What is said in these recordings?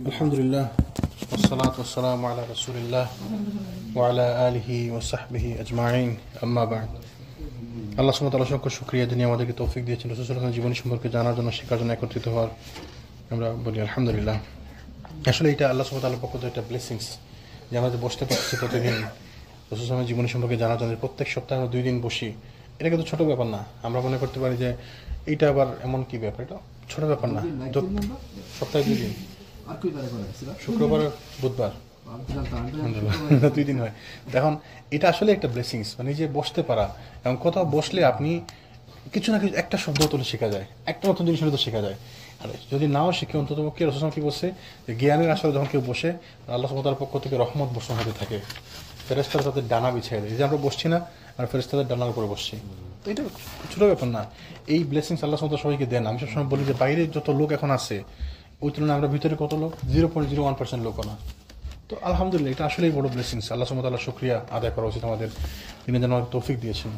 আলহামদুলিল্লাহ ওয়াসসালাতু ওয়াসসালামু আলা রাসূলিল্লাহ ওয়া আলা আলিহি ওয়া সাহবিহি আজমাইন, আম্মা বা'দ। আল্লাহ সুবহানাহু ওয়া তাআলা অসংখ্য শুকরিয়া, যিনি আমাদেরকে তৌফিক দিয়েছেন রাসূল সাল্লাল্লাহু আলাইহি ওয়াসাল্লামের জীবনী সম্পর্কে জানার জন্য, শেখার জন্য, একত্রিত হওয়ার। আমরা বলি আলহামদুলিল্লাহ। আসলে এটা আল্লাহ সুবহানাহু ওয়া তাআলার পক্ষ থেকে একটা ব্লেসিংস যে আমরা বসতে পারছি প্রতিদিন রাসূল সাল্লাল্লাহু আলাইহি ওয়াসাল্লামের জীবনী সম্পর্কে জানার জন্য। প্রত্যেক সপ্তাহে আমরা 2 দিন বসি, এটা কিন্তু ছোট ব্যাপার না। আমরা মনে করতে পারি যে এইটা আবার এমন কি ব্যাপার, এটা ছোট ব্যাপার না। সপ্তাহে 2 দিন, শুক্রবার বুধবার, 2 দিন হয়। এখন এটা আসলে একটা ব্লেসিংস, মানে যে বসতে পারা এবং কোথাও বসলে আপনি কিছু না কিছু একটা শব্দ তো শেখা যায়, একটা নতুন জিনিস তো শেখা যায়। আর যদি নাও শিখে অন্তত পক্ষে রাসূল কি বলছে যে জ্ঞানের আসলে যখন কেউ বসে, আল্লাহ সুবহানাহু ওয়া তাআলার পক্ষ থেকে রহমত বর্ষণ হতে থাকে, ফেরেশতারা তাদের ডানা বিছিয়ে দেয়। এই যে আমরা বসছি না, আর ফেরেশতাদের ডানার উপরে বসছি, তো এটা ছোট ব্যাপার না। এই ব্লেসিংস আল্লাহ সুবহানাহু ওয়া তাআলা সবাইকে দেন। আমি সবসময় বলি যে বাইরে যত লোক এখন আছে ওই তুলনায় আমরা ভিতরে কত লোক, 0.01% লোকও না। তো আলহামদুলিল্লাহ, এটা আসলেই বড় ব্লেসিংস। আল্লাহ সুবহানাহু ওয়া তাআলার শুকরিয়া আদায় করা উচিত আমাদের, তিনি যেন আমাদের তৌফিক দিয়েছেন।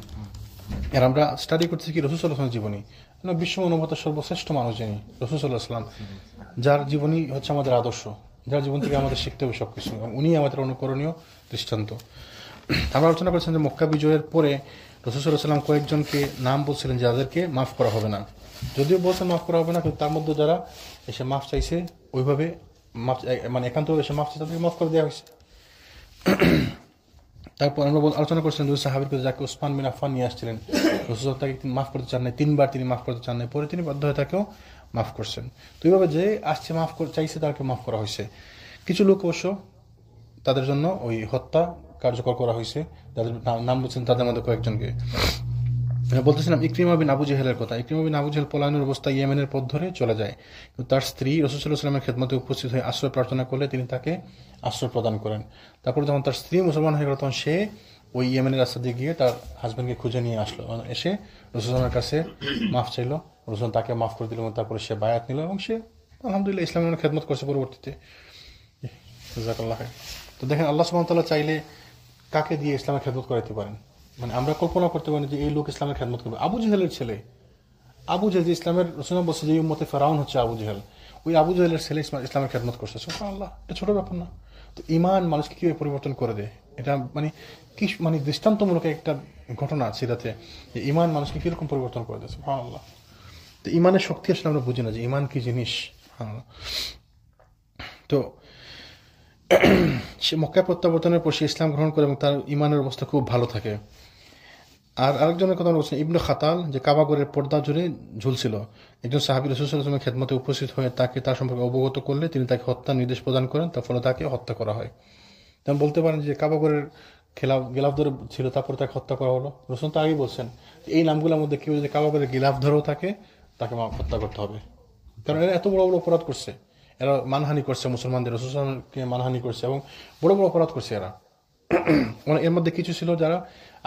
আর আমরা স্টাডি করতেছি কি রাসূল সাল্লাল্লাহু আলাইহি ওয়াসাল্লামের জীবনী। বিশ্ব অনুভূত সর্বশ্রেষ্ঠ মানুষ যিনি রাসূল সাল্লাল্লাহু আলাইহি ওয়াসাল্লাম, যার জীবনী হচ্ছে আমাদের আদর্শ, যার জীবন থেকে আমাদের শিখতে হবে সবকিছু, উনি আমাদের অনুকরণীয় দৃষ্টান্ত। আমরা আলোচনা করেছেন যে মক্কা বিজয়ের পরে রাসূল সাল্লাল্লাহু আলাইহি ওয়াসাল্লাম কয়েকজনকে নাম বলছিলেন যাদেরকে মাফ করা হবে না। যদিও বলছেন মাফ করা হবে না, কিন্তু তার মধ্যে যারা এসে মাফ চাইছে, ওইভাবে মাফ মানে একান্তভাবে এসে মাফ চাইছে, তাদেরকে মাফ করে দেওয়া হয়েছে। তারপর আমরা আলোচনা করছিলাম 2 সাহাবীর কথা, যাকে উসমান বিন আফফান নিয়ে আসছিলেন। রাসূল তাকে মাফ করতে চান নাই, 3বার তিনি মাফ করতে চান নাই, পরে তিনি বাধ্য হয়ে তাকেও মাফ করছেন। তো এইভাবে যে আসছে মাফ চাইছে তাকে মাফ করা হয়েছে। কিছু লোক অবশ্য তাদের জন্য ওই হত্যা কার্যকর করা হয়েছে, যাদের নাম বলছেন তাদের মধ্যে কয়েকজনকে। বলতেছিলাম ইকরিমা বিন আবু জেহেলের কথা। ইকরিমা বিন আবু জেহেল পলায়নের অবস্থায় ইয়েমেনের পথ ধরে চলে যায়, কিন্তু তার স্ত্রী রাসূল সাল্লাল্লাহু আলাইহি ওয়াসাল্লামের খেদমতে উপস্থিত হয়ে আশ্রয় প্রার্থনা করলে তিনি তাকে আশ্রয় প্রদান করেন। তারপর যখন তার স্ত্রী মুসলমান হয়ে গেল, তখন সে ওই ইয়েমেনের রাস্তা দিয়ে গিয়ে তার হাজব্যান্ডকে খুঁজে নিয়ে আসলো, এসে রাসূল সাল্লাল্লাহু আলাইহি ওয়াসাল্লামের কাছে মাফ চাইলো। রাসূল তাকে মাফ করে দিল, তারপরে সে বায়াত নিল এবং সে আলহামদুলিল্লাহ ইসলামের খেদমত করছে পরবর্তীতে। জাযাকাল্লাহ খাইর। তো দেখেন, আল্লাহ সুবহানাহু ওয়া তাআলা চাইলে কাকে দিয়ে ইসলামের খেদমত করাইতে পারেন। মানে আমরা কল্পনা করতে পারি যে এই লোক ইসলামের খেদমত করবে। আবু জেহেলের ছেলে, আবু জেহেল, ইসলামের রাসূল বলছে যে উম্মতে ফেরাউন হচ্ছে আবু জেহেল, ওই আবু জেহেলের ছেলে ইসলামের খেদমত করছে। সুবহানাল্লাহ, এটা ছোট ব্যাপার না। তো ঈমান মানুষকে কিভাবে পরিবর্তন করে দেয়, এটা মানে কি, মানে দৃষ্টান্তমূলক একটা ঘটনা সিরাতে, যে ঈমান মানুষকে কিরকম পরিবর্তন করে দেয়। সুবহানাল্লাহ। তো ঈমানের শক্তি আসলে আমরা বুঝি না যে ঈমান কি জিনিস। সুবহানাল্লাহ। তো সে মক্কায় প্রত্যাবর্তনের পর সে ইসলাম গ্রহণ করে এবং তার ঈমানের অবস্থা খুব ভালো থাকে। আর আরেকজনের কথা বলছেন ইবনে খাতাল, যে কাবাগরের পর্দা জুড়ে ঝুলছিল। একজন সাহাবী রাসূল সাল্লাল্লাহু আলাইহি ওয়াসাল্লামের খেদমতে উপস্থিত হয়ে তাকে তার সম্পর্কে অবগত করলে তিনি তাকে হত্যার নির্দেশ প্রদান করেন, তার ফলে তাকে হত্যা করা হয়। তেমন বলতে পারেন যে কাবাগরের গিলাফ ধরে ছিল, তারপরে তাকে হত্যা করা হলো। রাসূল তো আগেই বলছেন এই নামগুলোর মধ্যে কেউ যদি কাবাগরের গিলাফ ধরেও থাকে, তাকে হত্যা করতে হবে, কারণ এরা এত বড় বড় অপরাধ করছে। এরা মানহানি করছে মুসলমানদের, রাসূল সাল্লাল্লাহু আলাইহি ওয়াসাল্লামকে মানহানি করছে এবং বড় বড় অপরাধ করছে এরা। এর মধ্যে কিছু ছিল যারা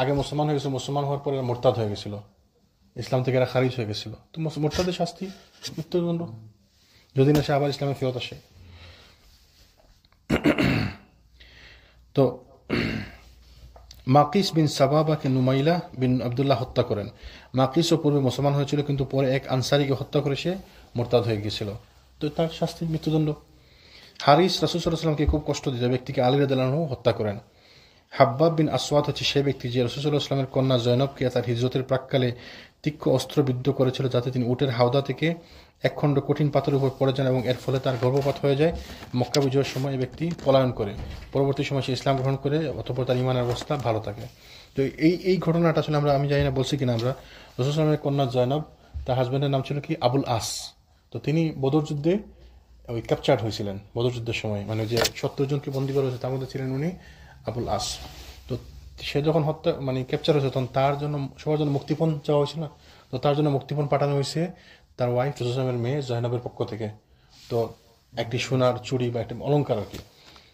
আগে মুসলমান হয়ে গেছিল, মুসলমান হওয়ার পরে মুরতাদ হয়ে গেছিল, ইসলাম থেকে এরা খারিজ হয়ে গেছিল। তো মুরতাদের শাস্তি মৃত্যুদণ্ড, যদি না সে আবার ইসলামে ফেরত আসে। তো মাকিস বিন সাবাবাকে নুমাইলা বিন আব্দুল্লাহ হত্যা করেন। মাকিসও পূর্বে মুসলমান হয়েছিল, কিন্তু পরে এক আনসারীকে হত্যা করে সে মুরতাদ হয়ে গিয়েছিল, তো তার শাস্তি মৃত্যুদণ্ড। হারিস রাসূল সাল্লাল্লাহু আলাইহি ওয়াসাল্লামকে খুব কষ্ট দিতে ব্যক্তিকে আলী রাদিয়াল্লাহু আনহু হত্যা করেন। হাব্বাব বিন আসওয়াদ হচ্ছে সে ব্যক্তি যে রাসূল সাল্লাল্লাহু আলাইহি ওয়াসাল্লামের কন্যা জয়নবকে তার হিজরতের প্রাক্কালে তীক্ষ্ণ অস্ত্রবিদ্ধ করেছিল, যাতে তিনি উটের হাওদা থেকে এক খণ্ড কঠিন পাথরের উপর পড়ে যান এবং এর ফলে তার গর্ভপাত হয়ে যায়। মক্কা বিজয়ের সময় এই ব্যক্তি পলায়ন করে, পরবর্তী সময় সে ইসলাম গ্রহণ করে, অতঃপর তার ঈমানের অবস্থা ভালো থাকে। তো এই ঘটনাটা আসলে আমি জানি না বলছি কিনা, আমরা রাসূল সাল্লাল্লাহু আলাইহি ওয়াসাল্লামের কন্যা জয়নব, তার হাজব্যান্ডের নাম ছিল কি আবুল আস। তো তিনি বদর যুদ্ধে ওই ক্যাপচার্ড হয়েছিলেন বদর যুদ্ধের সময়, মানে যে 70 জনকে বন্দী করা হয়েছে তার মধ্যে ছিলেন উনি আবুল আস। তো সে যখন হত্যা মানে ক্যাপচার হয়েছে, তখন তার জন্য সবার জন্য মুক্তিপণ চাওয়া হয়েছিল। তো তার জন্য মুক্তিপণ পাঠানো হয়েছে তার ওয়াইফ রাসূল সাল্লাল্লাহু আলাইহি ওয়াসাল্লামের মেয়ে জয়নবের পক্ষ থেকে। তো একটি সোনার চুড়ি বা একটি অলংকার আর কি।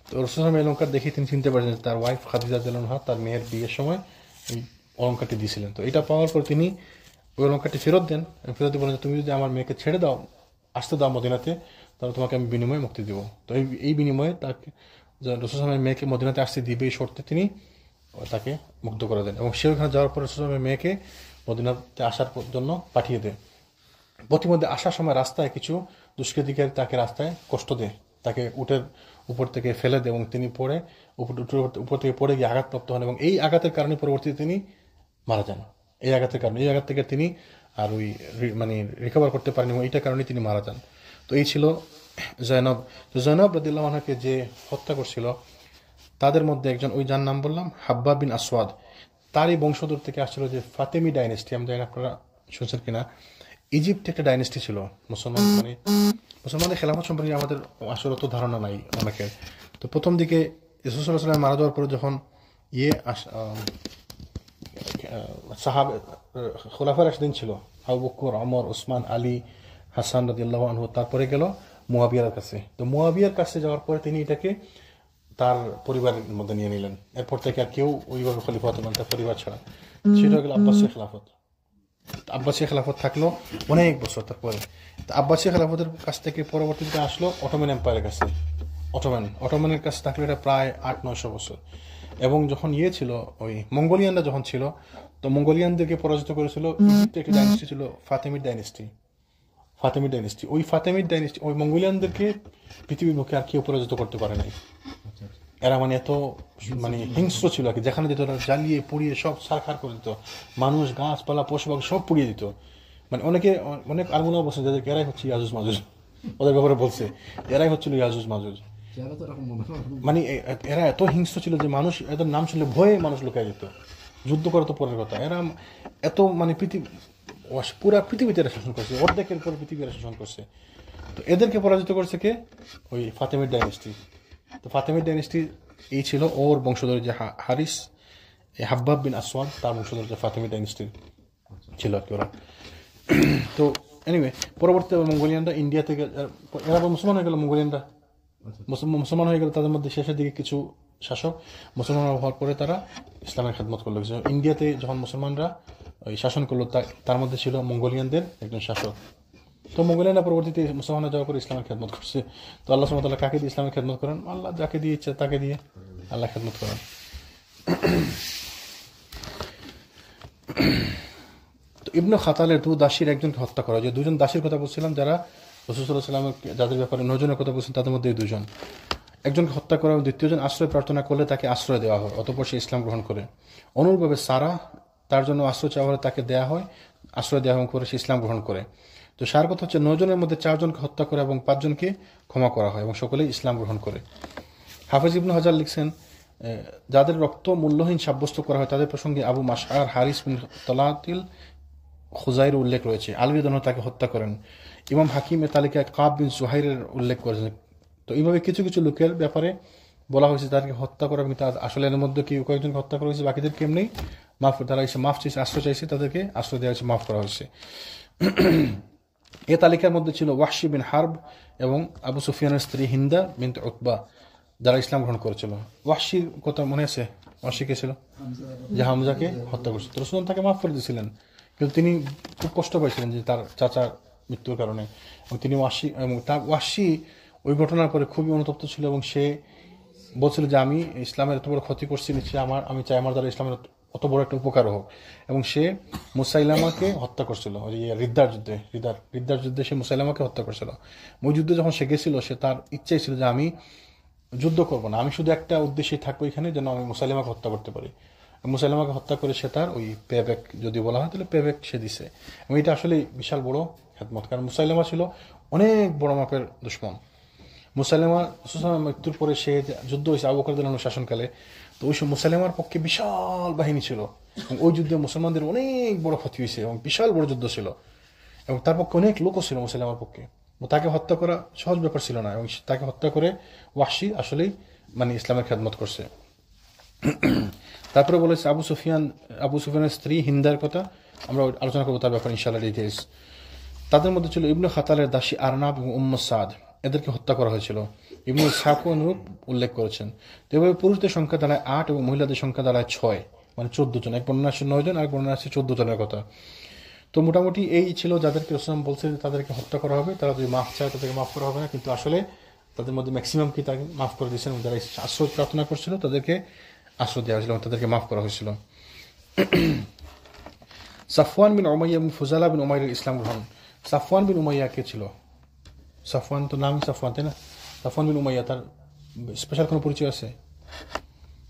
তো রাসূল সাল্লাল্লাহু আলাইহি ওয়াসাল্লাম অলংকার দেখে তিনি চিনতে পারছেন যে তার ওয়াইফ খাদিজা রাদিয়াল্লাহু আনহা তার মেয়ের বিয়ের সময় এই অলংকারটি দিয়েছিলেন। তো এটা পাওয়ার পর তিনি ওই অলংকারটি ফেরত দেন। ফেরত দিয়ে বলেন যে তুমি যদি আমার মেয়েকে ছেড়ে দাও, আসতে দাও মদিনাতে, তাহলে তোমাকে আমি বিনিময়ে মুক্তি দেবো। তো এই বিনিময়ে তাকে রাসূল সাল্লাল্লাহু আলাইহি ওয়াসাল্লামের মেয়েকে মদিনাতে আসতে দিবে এই শর্তে তিনি তাকে মুক্ত করে দেন, এবং সে ওখানে যাওয়ার পর রাসূল সাল্লাল্লাহু আলাইহি ওয়াসাল্লামের মেয়েকে মদিনাতে আসার জন্য পাঠিয়ে দেয়। প্রতিমধ্যে আসার সময় রাস্তায় কিছু দুষ্কৃতিকারী তাকে রাস্তায় কষ্ট দেয়, তাকে উটের উপর থেকে ফেলে দেয় এবং তিনি পড়ে উপর থেকে পড়ে গিয়ে আঘাতপ্রাপ্ত হন এবং এই আঘাতের কারণে পরবর্তীতে তিনি মারা যান। এই আঘাতের কারণে, এই আঘাত থেকে তিনি আর ওই মানে রিকভার করতে পারেন এবং এইটার কারণে তিনি মারা যান। তো এই ছিল জয়নব। তো জয়নব রাদিয়াল্লাহু আনহাকে যে হত্যা করছিল তাদের মধ্যে একজন, ওই যার নাম বললাম হাব্বাব বিন আসওয়াদ, তারই বংশধর থেকে আসছিল যে ফাতেমি ডাইনেস্টি। আমি জানি আপনারা শুনছেন কিনা, ইজিপ্টে একটা ডাইনেস্টি ছিল। মুসলমানদের খেলাফত সম্পর্কে আমাদের আসলে তো ধারণা নাই অনেকের। তো প্রথম দিকে রাসূল সাল্লাল্লাহু আলাইহি ওয়াসাল্লাম মারা যাওয়ার পরে যখন খোলাফা রাশিদিন ছিল, আবু বকর, ওমর, ওসমান, আলী, হাসান রাদিয়াল্লাহু আনহু, তারপরে গেল মুয়াবিয়ার কাছে। তো মুয়াবিয়ার কাছে যাওয়ার পরে তিনি এটাকে তার পরিবারের মধ্যে নিয়ে নিলেন। এরপর থেকে আর কেউ ওইভাবে খলিফা হতে পারেন তার পরিবার ছাড়া। সেটা হলো আব্বাসীয় খেলাফত। আব্বাসীয় খেলাফত থাকলো অনেক বছর। তারপরে আব্বাসীয় খেলাফতের কাছ থেকে পরবর্তীতে আসলো অটোমান এম্পায়ারের কাছে। অটোমানের কাছে থাকলো এটা প্রায় 800-900 বছর। এবং যখন ছিল ওই মঙ্গোলিয়ানরা যখন ছিল, তো মঙ্গোলিয়ানদেরকে পরাজিত করেছিল ইজিপ্টের একটি ডাইনেস্টি ছিল ফাতেমিড ডাইনেস্টি। ওই ফাতেমিড ডাইনেস্টি ওই মঙ্গোলিয়ানদেরকে পৃথিবীর মুখে আর কেউ পরাজিত করতে পারে নাই। এরা মানে এত মানে হিংস্র ছিল আর কি, যেখানে যেত জ্বালিয়ে পুড়িয়ে সব সারখার করে দিত, মানুষ, গাছপালা, পশুপাখি সব পুড়িয়ে দিত। মানে অনেক আলমুলাও বলছেন যাদেরকে এরাই হচ্ছে ইয়াজুজ মাজুজ, ওদের ব্যাপারে বলছে এরাই হচ্ছিল ইয়াজুজ মাজুজ। মানে এরা এত হিংস্র ছিল যে মানুষ, এদের নাম শুনলে ভয়ে মানুষ লুকিয়ে যেত। যুদ্ধ করা তো পরের কথা, এরা এত মানে পুরা পৃথিবীতে এরা শাসন করছে, অর্ধেকের পর পৃথিবী এরা শাসন করছে। তো এদেরকে পরাজিত করছে কে? ওই ফাতেমিড ডাইনেস্টি। তো ফাতেমিড ডাইনেস্টি এই ছিল ওর বংশধর যে হারিস, হাব্বাব বিন আসওয়াদ, তার বংশধর যে ফাতেমিড ডাইনেস্টির ছিল আর কি ওরা। তো এনিওয়ে পরবর্তীতে মঙ্গোলিয়ানরা ইন্ডিয়া থেকে, এরা মুসলমান হয়ে গেল। মঙ্গোলিয়ানরা মুসলমান হয়ে গেল, তাদের মধ্যে শেষের দিকে কিছু শাসক মুসলমান হওয়ার পরে তারা ইসলামের খেদমত করলো। ইন্ডিয়াতে যখন মুসলমানরা ওই শাসন করলো, তার মধ্যে ছিল মঙ্গোলিয়ানদের একজন শাসক। তো মঙ্গোলিয়ানরা পরবর্তীতে মুসলমানরা যাওয়ার পরে ইসলামের খেদমত করছে। তো আল্লাহ সুবহানাহু ওয়া তাআলা কাকে দিয়ে ইসলামের খেদমত করেন? আল্লাহ যাকে দিয়ে ইচ্ছে তাকে দিয়ে আল্লাহ খেদমত করেন। তো ইবনে খাতালের দু দাসীর একজনকে হত্যা করা, যে দুজন দাসীর কথা বলছিলাম যারা রাসূল সাল্লাল্লাহু আলাইহি ওয়াসাল্লাম যাদের ব্যাপারে 9 জনের কথা বলছেন, তাদের মধ্যে এই দুজন। একজনকে হত্যা করা এবং দ্বিতীয়জন আশ্রয় প্রার্থনা করলে তাকে আশ্রয় দেওয়া হয়, অতঃপর সে ইসলাম গ্রহণ করে। অনুরূপভাবে সারা, তার জন্য আশ্রয় চাওয়া হলে তাকে দেওয়া হয়, আশ্রয় দেওয়া এবং করে সে ইসলাম গ্রহণ করে। তো সার কথা হচ্ছে 9 জনের মধ্যে 4 জনকে হত্যা করে এবং 5 জনকে ক্ষমা করা হয় এবং সকলেই ইসলাম গ্রহণ করে। হাফেজ ইবনে হাজার লিখছেন, যাদের রক্ত মূল্যহীন সাব্যস্ত করা হয় তাদের প্রসঙ্গে আবু মাশআর, হারিস বিন তলাতিল খুজাইর উল্লেখ রয়েছে। আলী রাদিয়াল্লাহু তাকে হত্যা করেন। ইমাম হাকিম এর তালিকায় কাব বিন সুহাইরের উল্লেখ করেছেন। তো এইভাবে কিছু কিছু লোকের ব্যাপারে বলা হয়েছে তাদেরকে হত্যা করা, কিন্তু আসলে এর মধ্যে কয়েকজনকে হত্যা করা হয়েছে, বাকিদের কেমনি মাফ, তারা এসে মাফ চাইছে, আশ্রয় চাইছে, তাদেরকে আশ্রয় দেওয়া হয়েছে, মাফ করা হয়েছে। এ তালিকার মধ্যে ছিল ওয়াহশি বিন হারব এবং আবু সুফিয়ানের স্ত্রী হিন্দা বিনতে উতবা, যারা ইসলাম গ্রহণ করেছিল। ওয়াহশির কথা মনে আছে? ওয়াহশি কে ছিল? যে হামজাকে হত্যা করছে। তো রাসূল তাকে মাফ করে দিয়েছিলেন, কিন্তু তিনি খুব কষ্ট পাইছিলেন যে তার চাচার মৃত্যুর কারণে। এবং তিনি ওয়াহশি ওই ঘটনার পরে খুবই অনুতপ্ত ছিল এবং সে বলছিল যে আমি ইসলামের এত বড় ক্ষতি করছি, নিশ্চয়ই আমি চাই আমার দ্বারা ইসলামের অত বড় একটা উপকার হোক। এবং সে মুসাইলামাকে হত্যা করছিল ওই রিদ্দার যুদ্ধে সে মুসাইলামাকে হত্যা করছিল। ওই যুদ্ধে যখন সে গেছিল, সে তার ইচ্ছাই ছিল যে আমি যুদ্ধ করবো না, আমি শুধু একটা উদ্দেশ্যে থাকবো এখানে, যেন আমি মুসাইলামাকে হত্যা করতে পারি। মুসাইলামাকে হত্যা করে সে তার ওই পেব্যাক যদি বলা হয় তাহলে পেব্যাক সে দিছে। এবং এটা আসলে বিশাল বড় খেদমত, কারণ মুসাইলামা ছিল অনেক বড় মাপের দুশমন। মুসাইলামা মৃত্যুর পরে সে যুদ্ধ হয়েছে আবু বকর রাদিয়াল্লাহু আনহু শাসনকালে। তো ওই সব মুসাইলামার পক্ষে বিশাল বাহিনী ছিল এবং ওই যুদ্ধে মুসলমানদের অনেক বড় ক্ষতি হয়েছে এবং বিশাল বড় যুদ্ধ ছিল এবং তার পক্ষে অনেক লোকও ছিল মুসাইলামার পক্ষে। তাকে হত্যা করা সহজ ব্যাপার ছিল না এবং তাকে হত্যা করে ওয়াহশি আসলেই মানে ইসলামের খেদমত করছে। তারপরে বলেছে আবু সুফিয়ানের স্ত্রী হিন্দার কথা, আমরা আলোচনা করবো তার ব্যাপারে ইনশাআল্লাহ ডিটেইলস। তাদের মধ্যে ছিল ইবনে খাতালের দাসী আরনাব এবং উম্মে সাদ, এদেরকে হত্যা করা হয়েছিল। ইবনে ইসহাক অনুরূপ উল্লেখ করেছেন। তো এভাবে পুরুষদের সংখ্যা দাঁড়ায় 8 এবং মহিলাদের সংখ্যা দাঁড়ায় 6, মানে 14 জন। এক বর্ণনা আছে 9 জন, আর বর্ণনা আছে 14 জনের কথা। তো মোটামুটি এই ছিল যাদেরকে রাসূল বলছে তাদেরকে হত্যা করা হবে, তারা যদি মাফ চায় তাদেরকে মাফ করা হবে না, কিন্তু আসলে তাদের মধ্যে ম্যাক্সিমাম কি তাকে মাফ করে দিয়েছেন এবং যারা আশ্রয় প্রার্থনা করছিল তাদেরকে আশ্রয় দেওয়া হয়েছিল এবং তাদেরকে মাফ করা হয়েছিল। সাফওয়ান বিন উমাইয়া এবং ফুজালা বিন উমাইরের ইসলাম গ্রহণ। সাফওয়ান বিন উমাইয়া কে ছিল? সাফওয়ান তো নামই সাফওয়ান, তাই না? সাফওয়ান বিন উমাইয়া, তার স্পেশাল কোনো পরিচয় আছে?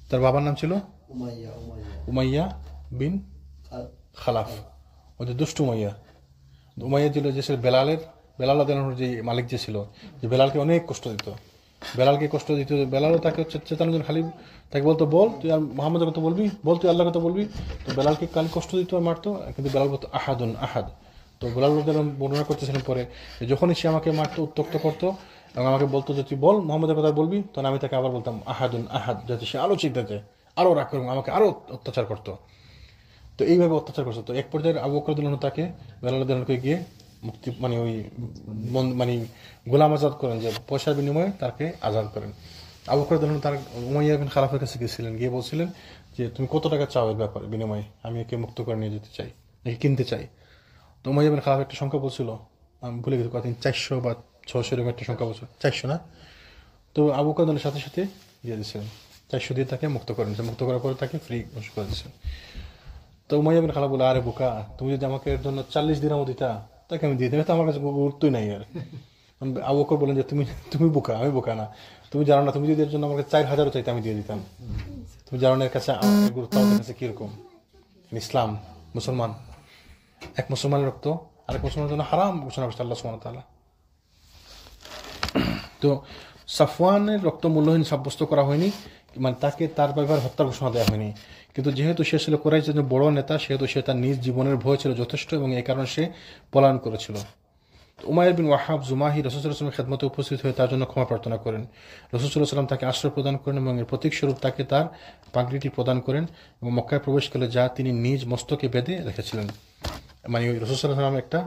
তার বাবার নাম ছিল উমাইয়া বিন খালাফ, ওই যে দুষ্টু উমাইয়া। উমাইয়া ছিল যে বেলাল যে মালিক যে ছিল, যে বেলালকে অনেক কষ্ট দিত, বেলালও তাকে চেতানোর জন্য খালি তাকে বলতো, বল তুই আর মোহাম্মদের কথা বলবি, বল তুই আল্লাহর কথা বলবি। তো বেলালকে খালি কষ্ট দিত আর মারতো, কিন্তু বেলাল বলতো আহাদুন আহাদ। তো বেলাল বর্ণনা করতেছিলেন পরে, যখনই সে আমাকে মারতো, উত্তক্ত করতো এবং আমাকে বলতো যে তুই বল মোহাম্মদের কথা বলবি, তখন আমি তাকে আবার বলতাম আহাদুন আহাদ, যাতে সে আরো চিন্তাতে আরো রাগ করবো, আমাকে আরো অত্যাচার করতো। তো এইভাবে অত্যাচার করছে। তো এক পর্যায়ে আবু বকর রাদিয়াল্লাহু আনহু তাকে বেলাল রাদিয়াল্লাহু আনহুকে গিয়ে মুক্তি মানে গোলাম আজাদ করেন, যে পয়সার বিনিময়ে তাকে আজাদ করেন। আবু বকর রাদিয়াল্লাহু আনহু তার উমাইয়া বিন খালাফের কাছে গিয়েছিলেন, গিয়ে বলছিলেন যে তুমি কত টাকা চাও এর ব্যাপারে বিনিময়ে, আমি একে মুক্ত করে নিয়ে যেতে চাই, একে কিনতে চাই। তো উমাইয়া বিন খালাফ একটা সংখ্যা বলছিল, আমি ভুলে গেছি কতদিন, 400 বা 600 এরকম একটা সংখ্যা বলছিল, 400 না? তো আবু বকর রাদিয়াল্লাহু সাথে সাথে দিয়ে দিয়েছিলেন, 400 দিয়ে তাকে মুক্ত করেন। মুক্ত করার পরে তাকে ফ্রি করে দিয়েছেন। তো উমাইয়া বিন খালাফ বলে, আরে বোকা, তুমি যদি আমাকে এর জন্য 40 দিরহামও দিতা, তাকে আমি দিয়ে দিই, তো আমার কাছে গুরুত্বই নাই আর। আবু বকর বলেন যে তুমি বোকা, আমি বোকা না, তুমি জানো না, তুমি যদি এর জন্য আমাকে 4000ও চাইতে আমি দিয়ে দিতাম। তুমি জানো না এর কাছে আমার গুরুত্ব আমাদের কাছে কিরকম। ইসলাম, মুসলমান, এক মুসলমানের রক্ত আরেক মুসলমানের জন্য হারাম ঘোষণা করছে আল্লাহ সুবহানাহু ওয়া তাআলা। তো সাফওয়ানের রক্ত মূল্যহীন সাব্যস্ত করা হয়নি, মানে তাকে তার ব্যাপারে হত্যার ঘোষণা দেওয়া হয়নি, কিন্তু যেহেতু সে ছিল কুরাইশের জন্য বড় নেতা, সেহেতু সে তার নিজ জীবনের ভয় ছিল যথেষ্ট, এবং এই কারণে সে পলায়ন করেছিল। উমাইর বিন ওয়াহাব জুমাহি রাসূল সাল্লাল্লাহু আলাইহি ওয়াসাল্লামের খেদমতে উপস্থিত হয়ে তার জন্য ক্ষমা প্রার্থনা করেন। রাসূল সাল্লাল্লাহু আলাইহি ওয়াসাল্লাম তাকে আশ্রয় প্রদান করেন এবং এর প্রতীক স্বরূপ তাকে তার পাগড়িটি প্রদান করেন এবং মক্কায় প্রবেশ করলে যা তিনি নিজ মস্তকে বেঁধে রেখেছিলেন। মানে ওই রাসূল সাল্লাল্লাহু আলাইহি ওয়াসাল্লামের একটা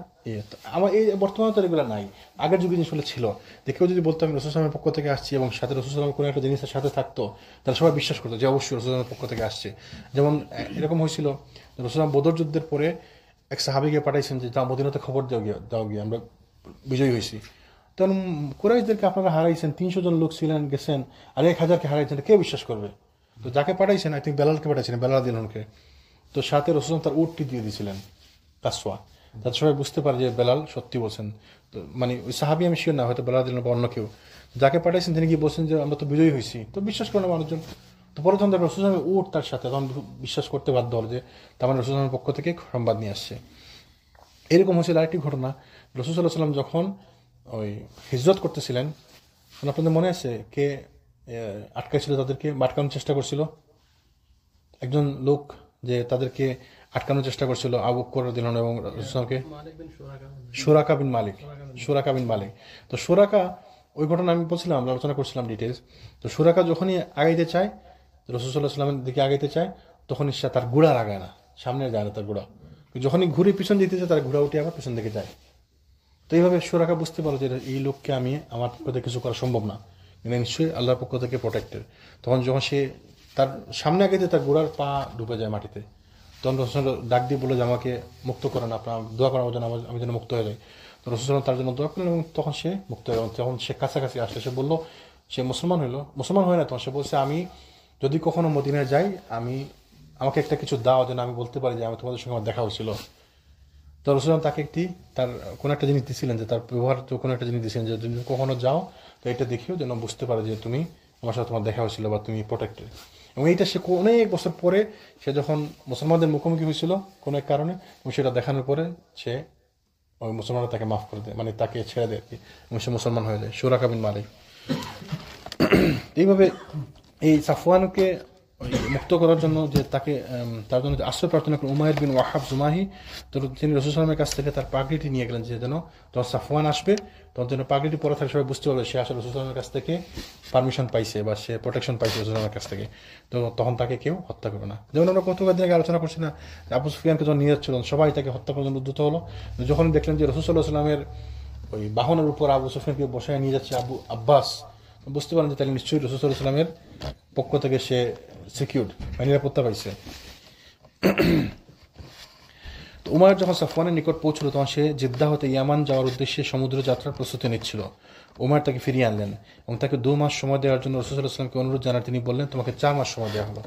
আমার এই বর্তমানে তো এগুলো নাই, আগের যুগে জিনিসগুলো ছিল। দেখেও যদি বলতো আমি রাসূল সাল্লাল্লাহু আলাইহি ওয়াসাল্লামের পক্ষ থেকে আসছি এবং সাথে রাসূল সাল্লাল্লাহু আলাইহি ওয়াসাল্লাম কোনো একটা জিনিসের সাথে থাকতো, তাহলে সবাই বিশ্বাস করতো যে অবশ্যই রাসূল সাল্লাল্লাহু আলাইহি ওয়াসাল্লামের পক্ষ থেকে আসছে। যেমন এরকম হয়েছিল, রাসূল সাল্লাল্লাহু বদর যুদ্ধের পরে এক সাহাবীকে পাঠাইছেন যে যাও মদিনাতে খবর দাও গিয়ে আমরা বিজয়ী হয়েছি। তখন কুরাইশদেরকে আপনারা হারাইছেন, 300 জন লোক ছিলেন, গেছেন, আর 1000কে হারাইছেন, কে বিশ্বাস করবে? তো যাকে পাঠাইছেন, আই থিঙ্ক বেলালকে পাঠাইছিলেন, বেলাল রাদিয়াল্লাহু আনহুকে। তো সাথে রাসূল তার উটটি দিয়ে দিয়েছিলেন কাসওয়া, যাতে সবাই বুঝতে পারে যে বেলাল সত্যি বলছেন। তো মানে ওই সাহাবী আমি শিওর না, হয়তো বেলাল রাদিয়াল্লাহু আনহু বা অন্য কেউ, যাকে পাঠাইছেন তিনি গিয়ে বলছেন যে আমরা তো বিজয়ী হয়েছি, তো বিশ্বাস করে না মানুষজন। তো পরে তখন রাসূল উট তার সাথে, তখন বিশ্বাস করতে বাধ্য হল যে তার মানে রাসূল পক্ষ থেকে সংবাদ নিয়ে আসছে। এরকম হয়েছিল আরেকটি ঘটনা, রাসূল সাল্লাল্লাহু আলাইহি ওয়াসাল্লাম যখন ওই হিজরত করতেছিলেন, আপনাদের মনে আছে কে আটকাইছিল তাদেরকে, আটকানোর চেষ্টা করছিল? একজন লোক যে তাদেরকে আটকানোর চেষ্টা করছিল আবু বকর রাদিয়াল্লাহু আনহু এবং রাসূলকে, সুরাকা বিন মালিক। তো সুরাকা, ওই ঘটনা আমি বলছিলাম, আমরা আলোচনা করছিলাম ডিটেলস। তো সুরাকা যখনই আগাইতে চায়, রাসূল সাল্লাল্লাহু আলাইহি ওয়াসাল্লামের দিকে আগাইতে চায়, তখনই সে তার ঘোড়া লাগায় না, সামনে যায় না তার ঘোড়া, যখনই ঘুরে পিছন দিতে চায় তার ঘোড়া উঠে আবার পিছন দিকে যায়। তো এইভাবে সুরাকা বুঝতে পারো যে এই লোককে আমি আমার পক্ষ থেকে কিছু করা সম্ভব না, কিন্তু নিশ্চয়ই আল্লাহর পক্ষ থেকে প্রোটেক্টেড। তখন যখন সে তার সামনে আগে তার গোড়ার পা ডুবে যায় মাটিতে, তখন রসুল ডাক দিয়ে বলে যে আমাকে মুক্ত করেন, আপনার দোয়া করার জন্য, আমি যেন মুক্ত হয়ে যাই। তো রসুল তার জন্য দোয়া করলেন এবং তখন সে মুক্ত হয়ে গেল। তখন সে কাছাকাছি আসলে সে বললো, সে মুসলমান হয় না, তখন সে বলছে আমি যদি কখনো মদিনায় যাই, আমাকে একটা কিছু দাও যেন আমি বলতে পারি যে আমি তোমাদের সঙ্গে আমার দেখা হয়েছিল। তো রসুল তাকে তার কোনো একটা জিনিস দিয়েছিলেন, যে তার ব্যবহার কোনো একটা জিনিস দিয়েছিলেন, যে তুমি কখনো যাও তো এটা দেখিও যেন বুঝতে পারে যে তুমি আমার সাথে তোমার দেখা হয়েছিল বা তুমি প্রোটেক্টেড। এবং এইটা সে অনেক বছর পরে সে যখন মুসলমানদের মুখোমুখি হয়েছিল কোনো এক কারণে, এবং সেটা দেখানোর পরে সে ওই মুসলমানরা তাকে মাফ করে দেয়, মানে তাকে ছেড়ে দেয় আর কি, এবং সে মুসলমান হয়ে যায়, সুরাকা বিন মালিক। এইভাবে এই সাফওয়ানকে মুক্ত করার জন্য যে তাকে তার জন্য আশ্রয় প্রার্থনা করেন উমাইর বিন ওয়াহাব জুমাহি, তো তিনি রাসূল সাল্লাল্লাহু কাছ থেকে তার পাগড়িটি নিয়ে গেলেন, যে যেন তখন সাফওয়ান আসবে তখন যেন পাগড়িটি পরে থাকে, সবাই বুঝতে পারবে সে আসলে রাসূল সাল্লাল্লাহু কাছ থেকে পারমিশন পাইছে বা সে প্রোটেকশন পাইছে রাসূল সাল্লাল্লাহু কাছ থেকে। তো তখন তাকে কেউ হত্যা করবে না। যেমন আমরা কতদিন আগে আলোচনা করছি না, আবু সুফিয়ানকে যখন নিয়ে যাচ্ছিলেন সবাই তাকে হত্যা করার জন্য উদ্যত হলো। যখন দেখলেন যে রাসূল সাল্লাল্লাহু আলাইহি ওয়াসাল্লামের ওই বাহনের উপর আবু সুফিয়ানকে বসায় নিয়ে যাচ্ছে আবু আব্বাস, বুঝতে পারেন যে তাহলে নিশ্চয়ই রাসূল সাল্লাল্লাহু আলাইহি ওয়াসাল্লামের পক্ষ থেকে সে সিকিউরড বা নিরাপত্তা পাইছে। তো উমার যখন সাফওয়ানের নিকট পৌঁছল, তখন সে জিদ্দা হতে ইয়ামান যাওয়ার উদ্দেশ্যে সমুদ্র যাত্রার প্রস্তুতি নিচ্ছিল। উমার তাকে ফিরিয়ে আনলেন এবং তাকে 2 মাস সময় দেওয়ার জন্য রাসূল সাল্লাল্লাহু আলাইহি ওয়াসাল্লামকে অনুরোধ জানান। তিনি বললেন, তোমাকে 4 মাস সময় দেওয়া হলো।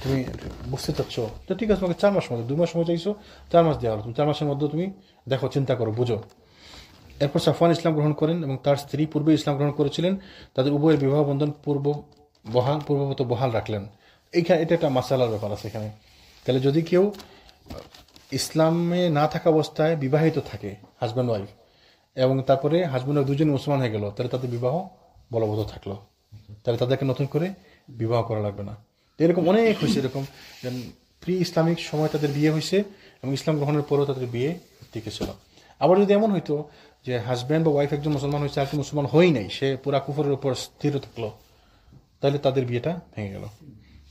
তুমি বুঝতে চাচ্ছ, তো ঠিক আছে, তোমাকে 4 মাস সময়, 2 মাস সময় চাইছো, 4 মাস দেওয়া হলো। তুমি 4 মাসের মধ্যে তুমি দেখো, চিন্তা করো, বুঝো। এরপর সাফওয়ান ইসলাম গ্রহণ করেন এবং তার স্ত্রী পূর্বে ইসলাম গ্রহণ করেছিলেন। তাদের উভয়ের বিবাহ বন্ধন পূর্ববত বহাল রাখলেন। এইখানে এটা একটা মাসালার ব্যাপার আছে এখানে। তাহলে যদি কেউ ইসলামে না থাকা অবস্থায় বিবাহিত থাকে হাজব্যান্ড ওয়াইফ, এবং তারপরে হাজব্যান্ড ওয়াইফ দুজন মুসলমান হয়ে গেল, তাহলে তাদের বিবাহ বলবৎ থাকলো, তাহলে তাদেরকে নতুন করে বিবাহ করা লাগবে না। এরকম অনেক হয়েছে, এরকম প্রি ইসলামিক সময় তাদের বিয়ে হয়েছে এবং ইসলাম গ্রহণের পরেও তাদের বিয়ে টিকেছিল। আবার যদি এমন হইতো যে হাজব্যান্ড বা ওয়াইফ একজন মুসলমান হয়েছে, আর কি মুসলমান হয়ই নাই, সে পুরা কুফরের উপর স্থির থাকলো, তাহলে তাদের বিয়েটা ভেঙে গেল।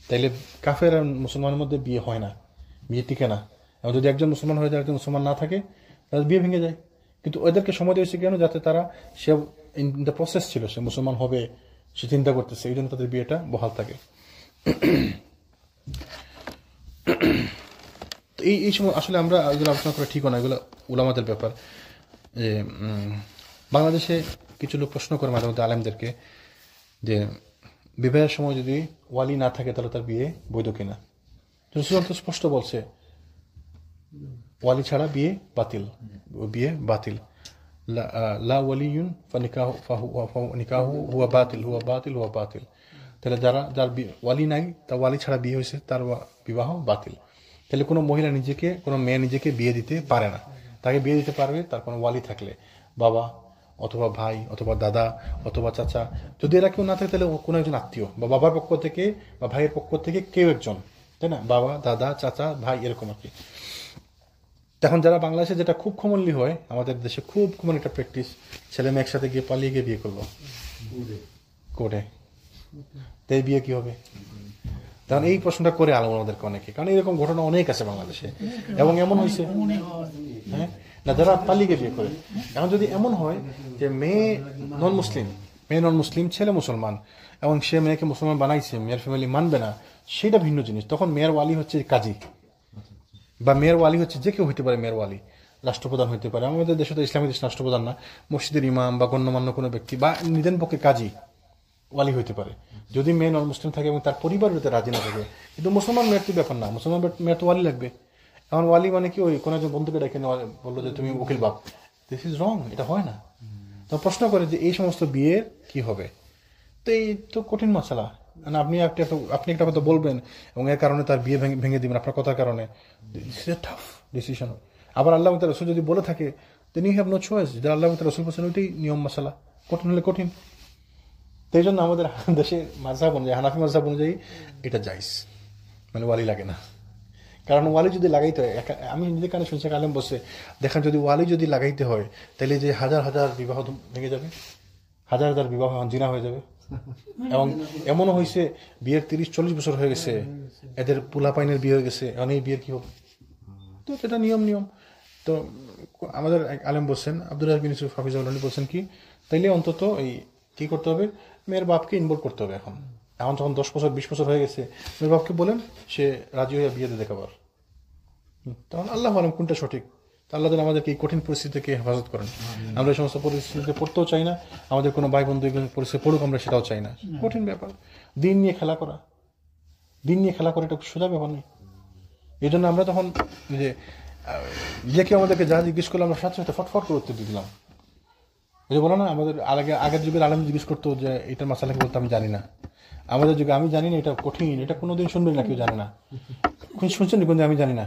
তাইলে কাফের আর মুসলমানের মধ্যে বিয়ে হয় না, বিয়ে টিকে না। এবং যদি একজন মুসলমান হয়ে যায়, একজন মুসলমান না থাকে, তাহলে বিয়ে ভেঙে যায়। কিন্তু ওদেরকে সময় দিয়েছে কেন? যাতে তারা, সে ইন দ্য প্রসেস ছিল, সে মুসলমান হবে, সে চিন্তা করতেছে, এই জন্য তাদের বিয়েটা বহাল থাকে। এই সময় আসলে আমরা এগুলো আলোচনা করা ঠিক না, এগুলো উলামাদের ব্যাপার। যে বাংলাদেশে কিছু লোক প্রশ্ন করে মাঝে মধ্যে আলেমদেরকে যে বিবাহের সময় যদি ওয়ালি না থাকে তাহলে তার বিয়ে বৈধ কিনা। রাসূল তো স্পষ্ট বলছে ওয়ালি ছাড়া বিয়ে বাতিল, বিয়ে বাতিল। লা ওয়ালিয়ুন ফানিকাহু হুয়া বাতিল, হুয়া বাতিল, হুয়া বাতিল। তাহলে যার ওয়ালি নাই, তার ওয়ালি ছাড়া বিয়ে হয়েছে, তার বিবাহ বাতিল। তাহলে কোনো মহিলা নিজেকে, কোনো মেয়ে নিজেকে বিয়ে দিতে পারে না। তাকে বিয়ে দিতে পারবে তার কোনো ওয়ালি থাকলে, বাবা অথবা ভাই অথবা দাদা অথবা চাচা। যদি এরা কেউ না থাকে তাহলে কোনো একজন আত্মীয়, বা বাবার পক্ষ থেকে বা ভাইয়ের পক্ষ থেকে কেউ একজন, তাই না? বাবা, দাদা, চাচা, ভাই, এরকম আর কি। তখন যারা বাংলাদেশে, যেটা খুব কমনলি হয় আমাদের দেশে, খুব কমন একটা প্র্যাকটিস, ছেলে মেয়ে একসাথে গিয়ে পালিয়ে গিয়ে বিয়ে করলো কোর্টে, তাই বিয়ে কি হবে? তখন এই প্রশ্নটা করে আলম আমাদেরকে অনেকে, কারণ এরকম ঘটনা অনেক আছে বাংলাদেশে। এবং এমন হয়েছে, হ্যাঁ না, যারা পালিয়ে বিয়ে করে। এখন যদি এমন হয় যে মেয়ে নন মুসলিম, ছেলে মুসলমান, এবং সে মেয়েকে মুসলমান বানাইছে, মেয়ের ফ্যামিলি মানবে না, সেটা ভিন্ন জিনিস। তখন মেয়ের ওয়ালি হচ্ছে কাজী, বা মেয়ের ওয়ালি হচ্ছে যে কেউ হইতে পারে। মেয়ের ওয়ালি রাষ্ট্রপ্রধান হইতে পারে। আমাদের দেশে তো ইসলামী দেশ, রাষ্ট্রপ্রধান না, মসজিদের ইমাম বা গণ্যমান্য কোনো ব্যক্তি বা নিদেন পক্ষে কাজী ওয়ালি হইতে পারে, যদি মেয়ে নন মুসলিম থাকে এবং তার পরিবার হইতে রাজি না থাকে। কিন্তু মুসলমান মেয়ের তো ব্যাপার না, মুসলমান মেয়ের তো ওয়ালি লাগবে। এখন ওয়ালি মানে কি, ওই কোনো একজন বন্ধুকে ডেকে বললো যে তুমি উকিল বাপ, দিস ইজ রং, এটা হয় না। তো প্রশ্ন করে যে এই সমস্ত বিয়ের কি হবে? তো এই তো কঠিন মশলা। আপনি একটা কথা বলবেন এবং এর কারণে তার বিয়ে ভেঙে দিবেন আপনার কথার কারণে, টাফ ডিসিশন। আবার আল্লাহ রসুল যদি বলে থাকে, then you have no choice. যেটা আল্লাহ রসুল বলছেন ওইটাই নিয়ম মশলা, কঠিন হলে কঠিন। তো এই জন্য আমাদের দেশে মাযহাব অনুযায়ী, হানাফি মাযহাব অনুযায়ী এটা জায়েজ, মানে ওয়ালি লাগে না। কারণ ওয়ালি যদি লাগাইতে হয়, আমি নিজের কানে শুনছি আলেম বসে, দেখেন যদি ওয়ালি যদি লাগাইতে হয়, তাহলে যে হাজার হাজার বিবাহ ভেঙে যাবে, হাজার হাজার বিবাহ জিনা হয়ে যাবে। এবং এমনও হয়েছে বিয়ের 30-40 বছর হয়ে গেছে, এদের পোলাপাইনের বিয়ে হয়ে গেছে, এখন এই বিয়ের কি হবে? তো এটা নিয়ম। তো আমাদের আলেম বলছেন, আব্দুর রাজ্জাক বিন ইউসুফ হাফিজাহুল্লাহ বলছেন কি, তাইলে অন্তত এই কি করতে হবে, মেয়ের বাপকে ইনভলভ করতে হবে। এখন যখন 10 বছর 20 বছর হয়ে গেছে, মেয়ের বাপকে বলেন, সে রাজি হয়ে বিয়ে দিয়ে দেখাবার। তখন আল্লাহ আলম কোনটা সঠিক। আল্লাহ যেন আমাদেরকে এই কঠিন পরিস্থিতি থেকে হেফাজত করেন। আমরা এই সমস্ত পরিস্থিতিতে পড়তেও চাই না, আমাদের কোনো ভাই বন্ধু পরিস্থিতি পড়ুক, আমরা সেটাও চাই না। কঠিন ব্যাপার। দিন নিয়ে খেলা করা এটা সোজা ব্যাপার নেই। এই জন্য আমরা তখন যে কেউ আমাদেরকে যা জিজ্ঞেস করলে আমরা সাথে সাথে ফটফট করে উত্তর দিয়ে দিলাম। এই যে বলো না, আমাদের আগের যুগের আলেম জিজ্ঞেস করতো যে এটার মাসালাকে বলতে আমি জানি না। আমাদের যুগে আমি জানি না, এটা কঠিন, এটা কোনোদিন শুনবেন না, কেউ জানে না। শুনছেন কিন্তু আমি জানি না।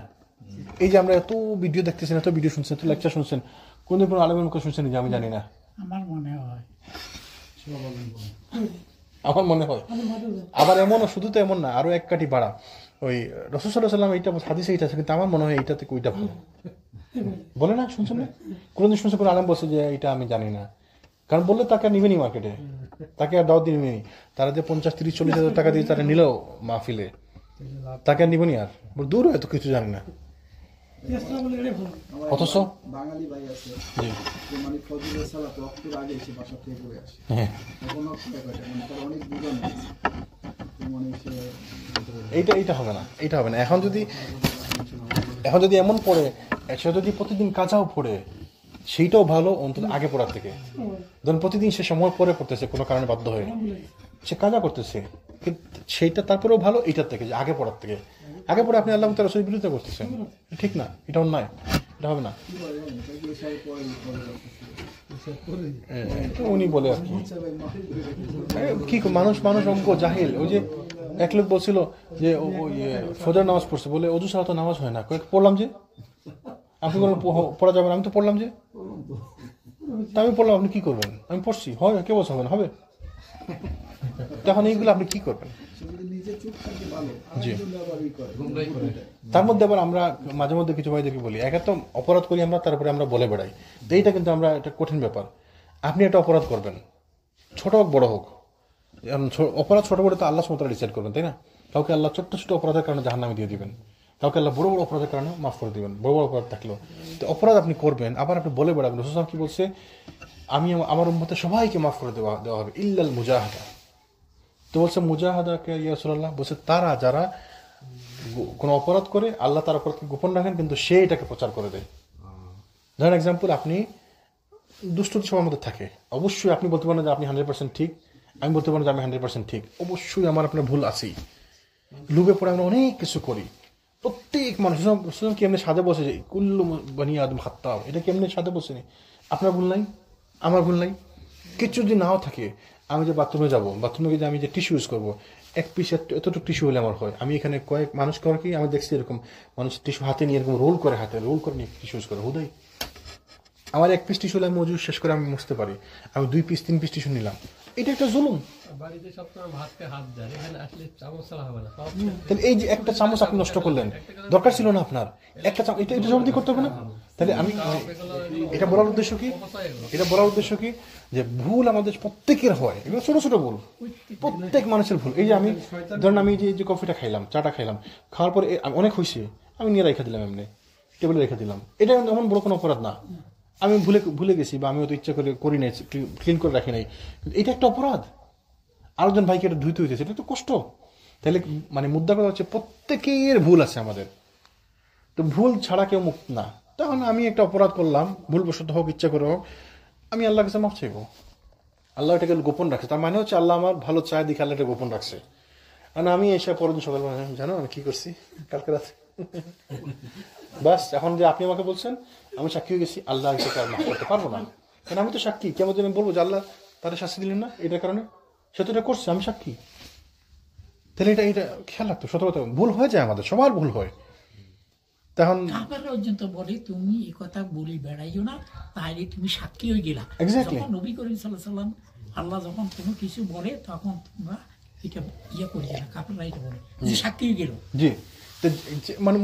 এই যে আমরা এত ভিডিও দেখতেছেন, এত ভিডিও শুনছেন, এত লেকচার শুনছেন, কোনদিন কোনো আলেমের মুখে শুনছেন যে আমি জানি না? আমার মনে হয়। আবার এমনও, শুধু তো এমন না, আরো এক কাঠি বাড়া, ওই রাসূল সাল্লাল্লাহু আলাইহি ওয়াসাল্লাম এইটা হাদিসে এইটা আছে, কিন্তু আমার মনে হয় এইটা থেকে ওইটা ভালো বলে না। শুনছেন না? কোনদিন শুনছেন কোনো আলেম বলছে যে এটা আমি জানি না? কারণ বললে তাকে আর নিবেনি মার্কেটে, তাকে আর দাওয়াত দিয়ে নিবেনি। তারা যে 50, 30, 40 হাজার টাকা দিয়ে তারা নিলেও মাহফিলে, তাকে আর নিবেনি। আর দূর এত কিছু জানি না। অথচ বাঙালি ভাই আছে, মানে ফজরের সালাত ওয়াক্তের আগে এসে বাসা থেকে পড়ে আসে, এখন তার অনেক বুঝানো আছে, মানে এইটা হবে না, এইটা হবে না। এখন যদি এমন পড়ে, সে যদি প্রতিদিন কাজাও পড়ে, সেইটাও ভালো অন্তত আগে পড়ার থেকে। ধরুন প্রতিদিন সে সময় পরে পড়তেছে কোনো কারণে বাধ্য হয়ে, সে কাজা করতেছে, সেইটা তারপরেও ভালো এইটার থেকে, যে আগে পড়ার থেকে। আগে পরে আপনি আল্লাহ তাআলার রাসূলের বিরুদ্ধে করতেছেন, ঠিক না, এটা অন্যায়, এটা হবে না। উনি বলে আর কি মানুষ অঙ্ক জাহিল। ওই যে এক লোক বলছিল যে ফজর নামাজ পড়ছে, বলে অজু ছাড়া তো নামাজ হয় না। পড়লাম যে আপনি বলেন পড়া যাবে না, আমি তো পড়লাম যে, তা আমি পড়লাম, আপনি কি করবেন? আমি পড়ছি, হয় কে বলছে হবে না, হবে। তখন এইগুলো আপনি কি করবেন? জি, তার মধ্যে আবার আমরা মাঝে মধ্যে কিছু ভাইদেরকে বলি, এক তো অপরাধ করি আমরা, তারপরে আমরা বলে বেড়াই। তো এইটা কিন্তু আমরা একটা কঠিন ব্যাপার। আপনি একটা অপরাধ করবেন, ছোট হোক বড় হোক, অপরাধ ছোট বড় তো আল্লাহ সুবহানাহু ওয়া তাআলা ডিসাইড করবেন, তাই না? কাউকে আল্লাহ ছোট্ট ছোট অপরাধের কারণে জাহান্নামে দিয়ে দিবেন, কাউকে আল্লাহ বড় বড় অপরাধের কারণে মাফ করে দিবেন, বড় বড় অপরাধ থাকলেও। তো অপরাধ আপনি করবেন, আবার আপনি বলে বেড়াবেন। রাসূল সাল্লাল্লাহু আলাইহি ওয়াসাল্লাম কি বলছে? আমি আমার উম্মতের সবাইকে মাফ করে দেওয়া হবে ইল্লাল মুজাহিদা। তো বলছে মুজাহাদাকে ইয়া রাসূলুল্লাহ, বলছে তারা যারা কোনো অপরাধ করে আল্লাহ তার অপরাধকে গোপন রাখেন কিন্তু সে এটাকে প্রচার করে দেয়। ধরেন এক্সাম্পল, আপনি দুষ্টুটি সবার মধ্যে থাকে, অবশ্যই আপনি বলতে পারেন যে আপনি 100% ঠিক, আমি বলতে পারেন যে আমি 100% ঠিক। অবশ্যই আমার আপনার ভুল আছেই। লুবে পড়ে আমরা অনেক কিছু করি, প্রত্যেক মানুষ কি এমনি সাদে বসে যে কুল্লু বানি আদম খাত্তা, এটা কি এমনি সাদে বসেনি? আপনার ভুল নাই, আমার ভুল নাই। কিছু যদি নাও থাকে, আমি যে বাথরুমে যাবো, বাথরুমে গিয়ে আমি যে টিস্যু ইউজ করবো, এক পিস এতটুকু টিস্যু হলে আমার হয়। আমি এখানে কয়েক মানুষ করে কি আমি দেখছি এরকম মানুষ টিস্যু হাতে নিয়ে এরকম রোল করে, হাতে রোল করে নিয়ে টিস্যু ইউজ করে। হুদাই আমার এক পিস টিস্যু হলে আমি মজুর শেষ করে আমি মুছতে পারি, আমি 2 পিস 3 পিস টিস্যু নিলাম, এটা একটা জুলুম। বাড়িতে সবসময় ভাতকে হাত দেয়, এখানে আসলে চামচ ছাড়া হবে না। তাহলে এই যে একটা চামচ আপনি নষ্ট করলেন, দরকার ছিল না আপনার একটা চামচ, এটা জলদি করতে হবে না? তাহলে আমি এটা বলার উদ্দেশ্য কি, এটা বলার উদ্দেশ্য কি যে ভুল আমাদের প্রত্যেকের হয়, এগুলো ছোট ছোট ভুল, প্রত্যেক মানুষের ভুল। এই যে আমি ধরেন আমি যে কফিটা খাইলাম, চাটা খাইলাম, খাওয়ার পরে অনেক হয়েছে, আমি নিয়ে রেখে দিলাম, এমনি টেবিলে রেখে দিলাম, এটা এমন বড় কোনো অপরাধ না। আমি ভুলে গেছি বা আমি হয়তো ইচ্ছা করে করি নাই, ক্লিন করে রাখি নাই, কিন্তু এটা একটা অপরাধ। আরেকজন ভাইকে এটা ধুইতে হইতেছে, এটা তো কষ্ট। তাহলে মানে মুদ্রা কথা হচ্ছে প্রত্যেকের ভুল আছে আমাদের, তো ভুল ছাড়া কেউ মুক্ত না। তখন আমি একটা অপরাধ করলাম, ভুলবশত হোক ইচ্ছা করে হোক, আমি আল্লাহর কাছে মাফ চাইবো। আল্লাহ এটাকে গোপন রাখছে, তার মানে হচ্ছে আল্লাহ আমার ভালো চায় দেখে আল্লাহ এটা গোপন রাখছে। আর আমি এসে পরের দিন সকালবেলা জানো আমি কি করছি কালকে রাতে, বাস এখন যে আপনি আমাকে বলছেন আমি সাক্ষী হয়ে গেছি, আল্লাহ এটাকে আর মাফ করতে পারবো না, কারণ আমি তো সাক্ষী। কেমন আমি বলবো যে আল্লাহ তাদের শাস্তি দিলেন না এটার কারণে, সে তো এটা করছে, আমি সাক্ষী। তাহলে এটা খেয়াল রাখতো, সত কথা ভুল হয়ে যায়, আমাদের সবার ভুল হয়। তখন পর্যন্ত বলে তুমি এই কথা বলি বেড়াইও না, তাহলে তুমি সাক্ষী হয়ে গেলা। যখন নবী করিম সাল্লাল্লাহু আলাইহি ওয়াসাল্লাম আল্লাহ যখন কোনো কিছু বলে তখন তোমরা এটা ইয়ে করি না, কাপড়রা এটা বলে যে সাক্ষী হয়ে গেল। জি, মানে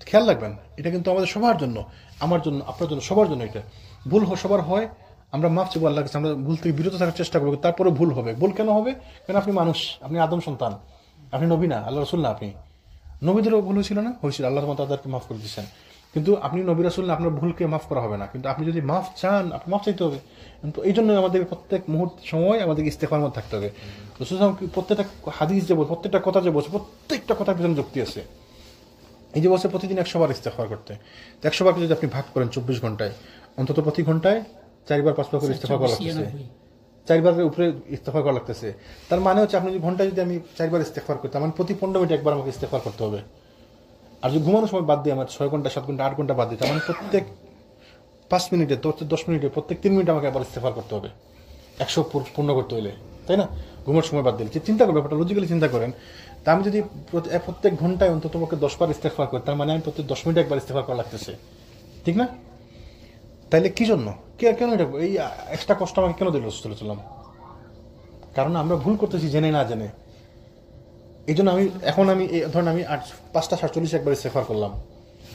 খেয়াল রাখবেন, এটা কিন্তু আমাদের সবার জন্য, আমার জন্য, আপনার জন্য, সবার জন্য। এটা ভুল সবার হয়, আমরা মাফ চাইবো আল্লাহর কাছে, আমরা ভুল থেকে বিরত থাকার চেষ্টা করবো। তারপরে ভুল হবে। ভুল কেন হবে? কারণ আপনি মানুষ, আপনি আদম সন্তান, আপনি নবী না, আল্লাহ রসুল না। আপনি নবীদেরও ভুল হয়েছিল না? হয়েছিল, আল্লাহ তাদেরকে মাফ করে দিচ্ছেন। কিন্তু আপনি নবী রাসূল না, আপনার ভুলকে মাফ করা হবে না। কিন্তু আপনি যদি মাফ চান, আপনি মাফ চাইতে হবে। কিন্তু এই জন্য আমাদের প্রত্যেক মুহূর্ত সময় আমাদেরকে ইস্তেগফারের মধ্যে থাকতে হবে। রাসূল প্রত্যেকটা হাদিস যে বলছে, প্রত্যেকটা কথা যে বলছে, প্রত্যেকটা কথার পিছনে যুক্তি আছে। এই যে বলছে প্রতিদিন 100 বার ইস্তেগফার করতে, 100 বারকে যদি আপনি ভাগ করেন 24 ঘন্টায়, অন্তত প্রতি ঘন্টায় 4 বার 5 বার করে ইস্তেগফার করা লাগতেছে, 4 বারের উপরে ইস্তেগফার করা লাগতেছে। তার মানে হচ্ছে আপনি ঘন্টায় যদি আমি 4 বার ইস্তেগফার করতে, মানে প্রতি 15 মিনিট একবার আমাকে ইস্তেগফার করতে হবে। আর যদি ঘুমানোর সময় বাদ দিয়ে আমার 6 ঘন্টা 7 ঘন্টা 8 ঘন্টা বাদ দিতে, মানে প্রত্যেক 5 মিনিটে 10 মিনিটে প্রত্যেক 3 মিনিট আমাকে একবার ইস্তেগফার করতে হবে 100 পূর্ণ করতে হইলে, তাই না? ঘুমানোর সময় বাদ দিলে চিন্তা করবেন, ব্যাপারটা লজিক্যালি চিন্তা করেন। তা আমি যদি প্রত্যেক ঘন্টায় অন্তত তোমাকে 10 বার ইস্তেগফার করি, তার মানে আমি প্রত্যেক 10 মিনিটে একবার ইস্তেগফার করা লাগতেছে, ঠিক না? তাইলে কি জন্য, কেন এটা এই এক্সট্রা কষ্ট আমাকে কেন দিল রাসূলুল্লাহ সাল্লাল্লাহু আলাইহি ওয়াসাল্লাম? কারণ আমরা ভুল করতেছি জেনে না জেনে। এই জন্য এখন আমি ধরেন আমি 5:47 একবার ইস্তেগফার করলাম,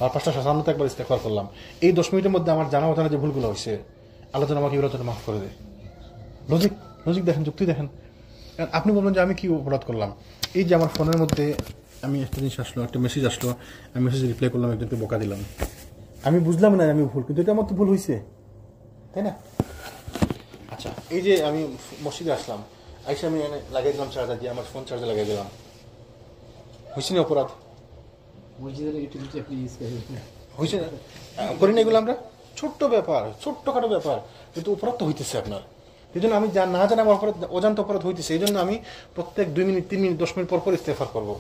আর 5:57 একবার ইস্তেগফার করলাম। এই 10 মিনিটের মধ্যে আমার জানা অজানা যে ভুলগুলো হয়েছে, আল্লাহ যেন আমাকে এগুলো মাফ করে দেয়। লজিক দেখেন, যুক্তি দেখেন। আপনি বলবেন যে আমি কি অপরাধ করলাম? এই যে আমার ফোনের মধ্যে আমি একটা জিনিস আসলো, একটা মেসেজ আসলো, আমি মেসেজ রিপ্লাই করলাম, একজনকে বোকা দিলাম, আমি বুঝলাম না আমি ভুল, কিন্তু এটা আমার তো ভুল হয়েছে, তাই না? আচ্ছা, এই যে আমি মসজিদে আসলাম, আইসা আমি লাগিয়ে দিলাম চার্জার দিয়ে, আমার ফোন চার্জার লাগিয়ে দিলাম, হয়েছে না অপরাধ? হয়েছে না? করি না এগুলো আমরা? ছোট্ট ব্যাপার, ছোট্টখাটো ব্যাপার, কিন্তু অপরাধ তো হইতেছে আপনার। এই জন্য আমি না জানি আমার অপরাধ, অজান্ত অপরাধ হইতেছে, এই জন্য আমি প্রত্যেক 2 মিনিট 3 মিনিট 10 মিনিট পর ইস্তেগফার করবো।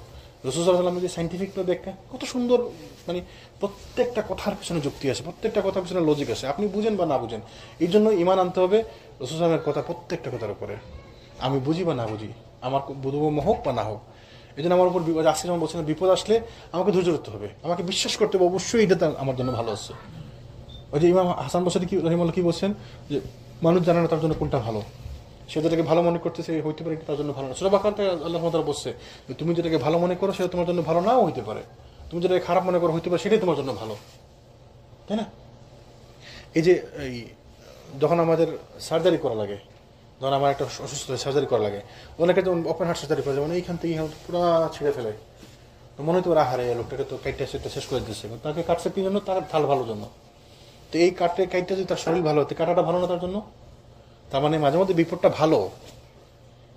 রাসূল সাল্লাল্লাহু আলাইহি ওয়াসাল্লামের যে সায়েন্টিফিক ব্যাখ্যা কত সুন্দর, মানে প্রত্যেকটা কথার পিছনে যুক্তি আছে, প্রত্যেকটা কথার পিছনে লজিক আছে, আপনি বুঝেন বা না বুঝেন। এই জন্য ঈমান আনতে হবে রাসূল সাল্লাল্লাহু আলাইহি ওয়াসাল্লামের কথা প্রত্যেকটা কথার উপরে, আমি বুঝি বা না বুঝি, আমার বোধগম্য হোক বা না হোক। এই জন্য আমার উপর আজকে যেমন বলছিলাম, বিপদ আসলে আমাকে ধৈর্য ধরতে হবে, আমাকে বিশ্বাস করতে হবে অবশ্যই এটা আমার জন্য ভালো আছে। ওই যে ইমাম হাসান বসরি রহিমাহুল্লাহ কি বলছেন, যে মানুষ জানে না তার জন্য কোনটা ভালো, সে যেটাকে ভালো মনে করতেছে হইতে পারে তার জন্য ভালো না। সূরা বাকারাতে আল্লাহ সুবহানাহু ওয়া তাআলা বলছে তুমি যেটাকে ভালো মনে করো সেটা তোমার জন্য ভালো নাও হইতে পারে, তুমি যেটাকে খারাপ মনে করো হইতে পারে সেটাই তোমার জন্য ভালো, তাই না? এই যে যখন আমাদের সার্জারি করা লাগে, যখন আমার একটা অসুস্থ সার্জারি করা লাগে, অনেকে যেমন ওপেন হার্ট সার্জারি করে, যেমন এইখান থেকে পুরো ছিঁড়ে ফেলে, তো মনে হতে পারে আহারে লোকটাকে তো কাইটটা সেটা শেষ করে দিচ্ছে, তাকে কাটছে কি জন্য? তার ভালো জন্য। তো এই কাইটটা যদি তার শরীর ভালো হতো, কাটাটা ভালো না তার জন্য, তার মানে মাঝে মধ্যে বিপদটা ভালো,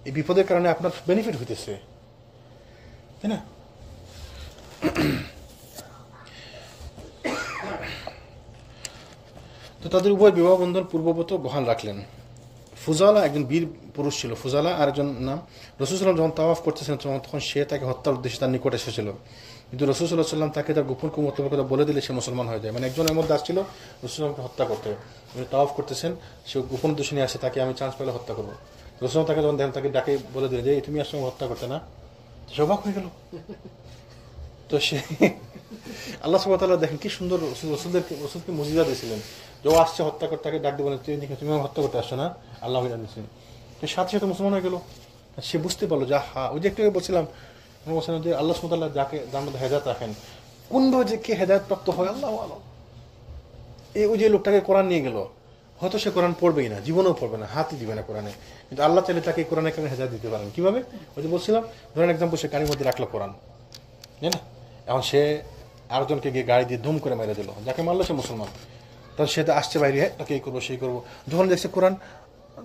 এই বিপদের কারণে আপনার বেনিফিট হইতেছে, তাই না? তো তাদের উভয় বিবাহ বন্ধন পূর্ববত বহাল রাখলেন। ফুজালা একজন বীর পুরুষ ছিল, ফুজালা আরেকজন নাম। রাসূল সাল্লাল্লাহু আলাইহি ওয়াসাল্লাম যখন তাওয়াফ করতেছিলেন তখন সে তাকে হত্যার উদ্দেশ্যে তার নিকট এসেছিল, কিন্তু রাসূল সাল্লাল্লাহু আলাইহি ওয়াসাল্লাম তাকে তার গোপন কুমতলবের কথা বলে দিলে সে মুসলমান হয়ে যায়। মানে একজনের মধ্যে আসছিল রাসূল সাল্লাল্লাহু হত্যা করতে, উনি তাওয়াফ করতেছেন, সে গোপন উদ্দেশ্যে নিয়ে আসে, তাকে আমি চান্স পেলে হত্যা করবো। রাসূল তাকে যখন দেখেন তাকে ডাকে বলে দিলেন যে তুমি আসলে হত্যা করতে না, সে অবাক হয়ে গেল। তো সে আল্লাহ সুবহানাহু ওয়া তাআলা দেখেন কি সুন্দর রসুলকে মুজিজা দিয়েছিলেন, যে ও আসছে হত্যা করতে, তাকে ডাক দেবেন তুমি হত্যা করতে আসছো না, আল্লাহ জানিয়েছেন। তো সাথে সাথে মুসলমান হয়ে গেল। সে বুঝতে পারলো যে ওই যে একটু বলছিলাম যে আল্লাহ সুবহানাহু ওয়া তাআলা যাকে যার মধ্যে হেদায়েত রাখেন, কোনভাবে যে কে হেদায়েত প্রাপ্ত হয় আল্লাহ আলাম। ওই যে লোকটাকে কোরআন নিয়ে গেল, হয়তো সে কোরআন পড়বেই না, জীবনেও পড়বে না, হাতই দিবে না কোরআনে, কিন্তু আল্লাহ চাইলে তাকে কোরআনের কারণে হেদায়েত দিতে পারেন। কিভাবে? ওই যে বলছিলাম, ধরেন এক্সাম্পল, সে গাড়ির মধ্যে রাখলো কোরআন, তাই না? এখন সে আরেকজনকে গিয়ে গাড়ি দিয়ে ধুম করে মেরে দিল, যাকে মারলো সে মুসলমান, তখন সে তো আসছে বাইরে, হ্যাঁ তাকে এই করবো সেই করবো। যখন দেখছে কোরআন,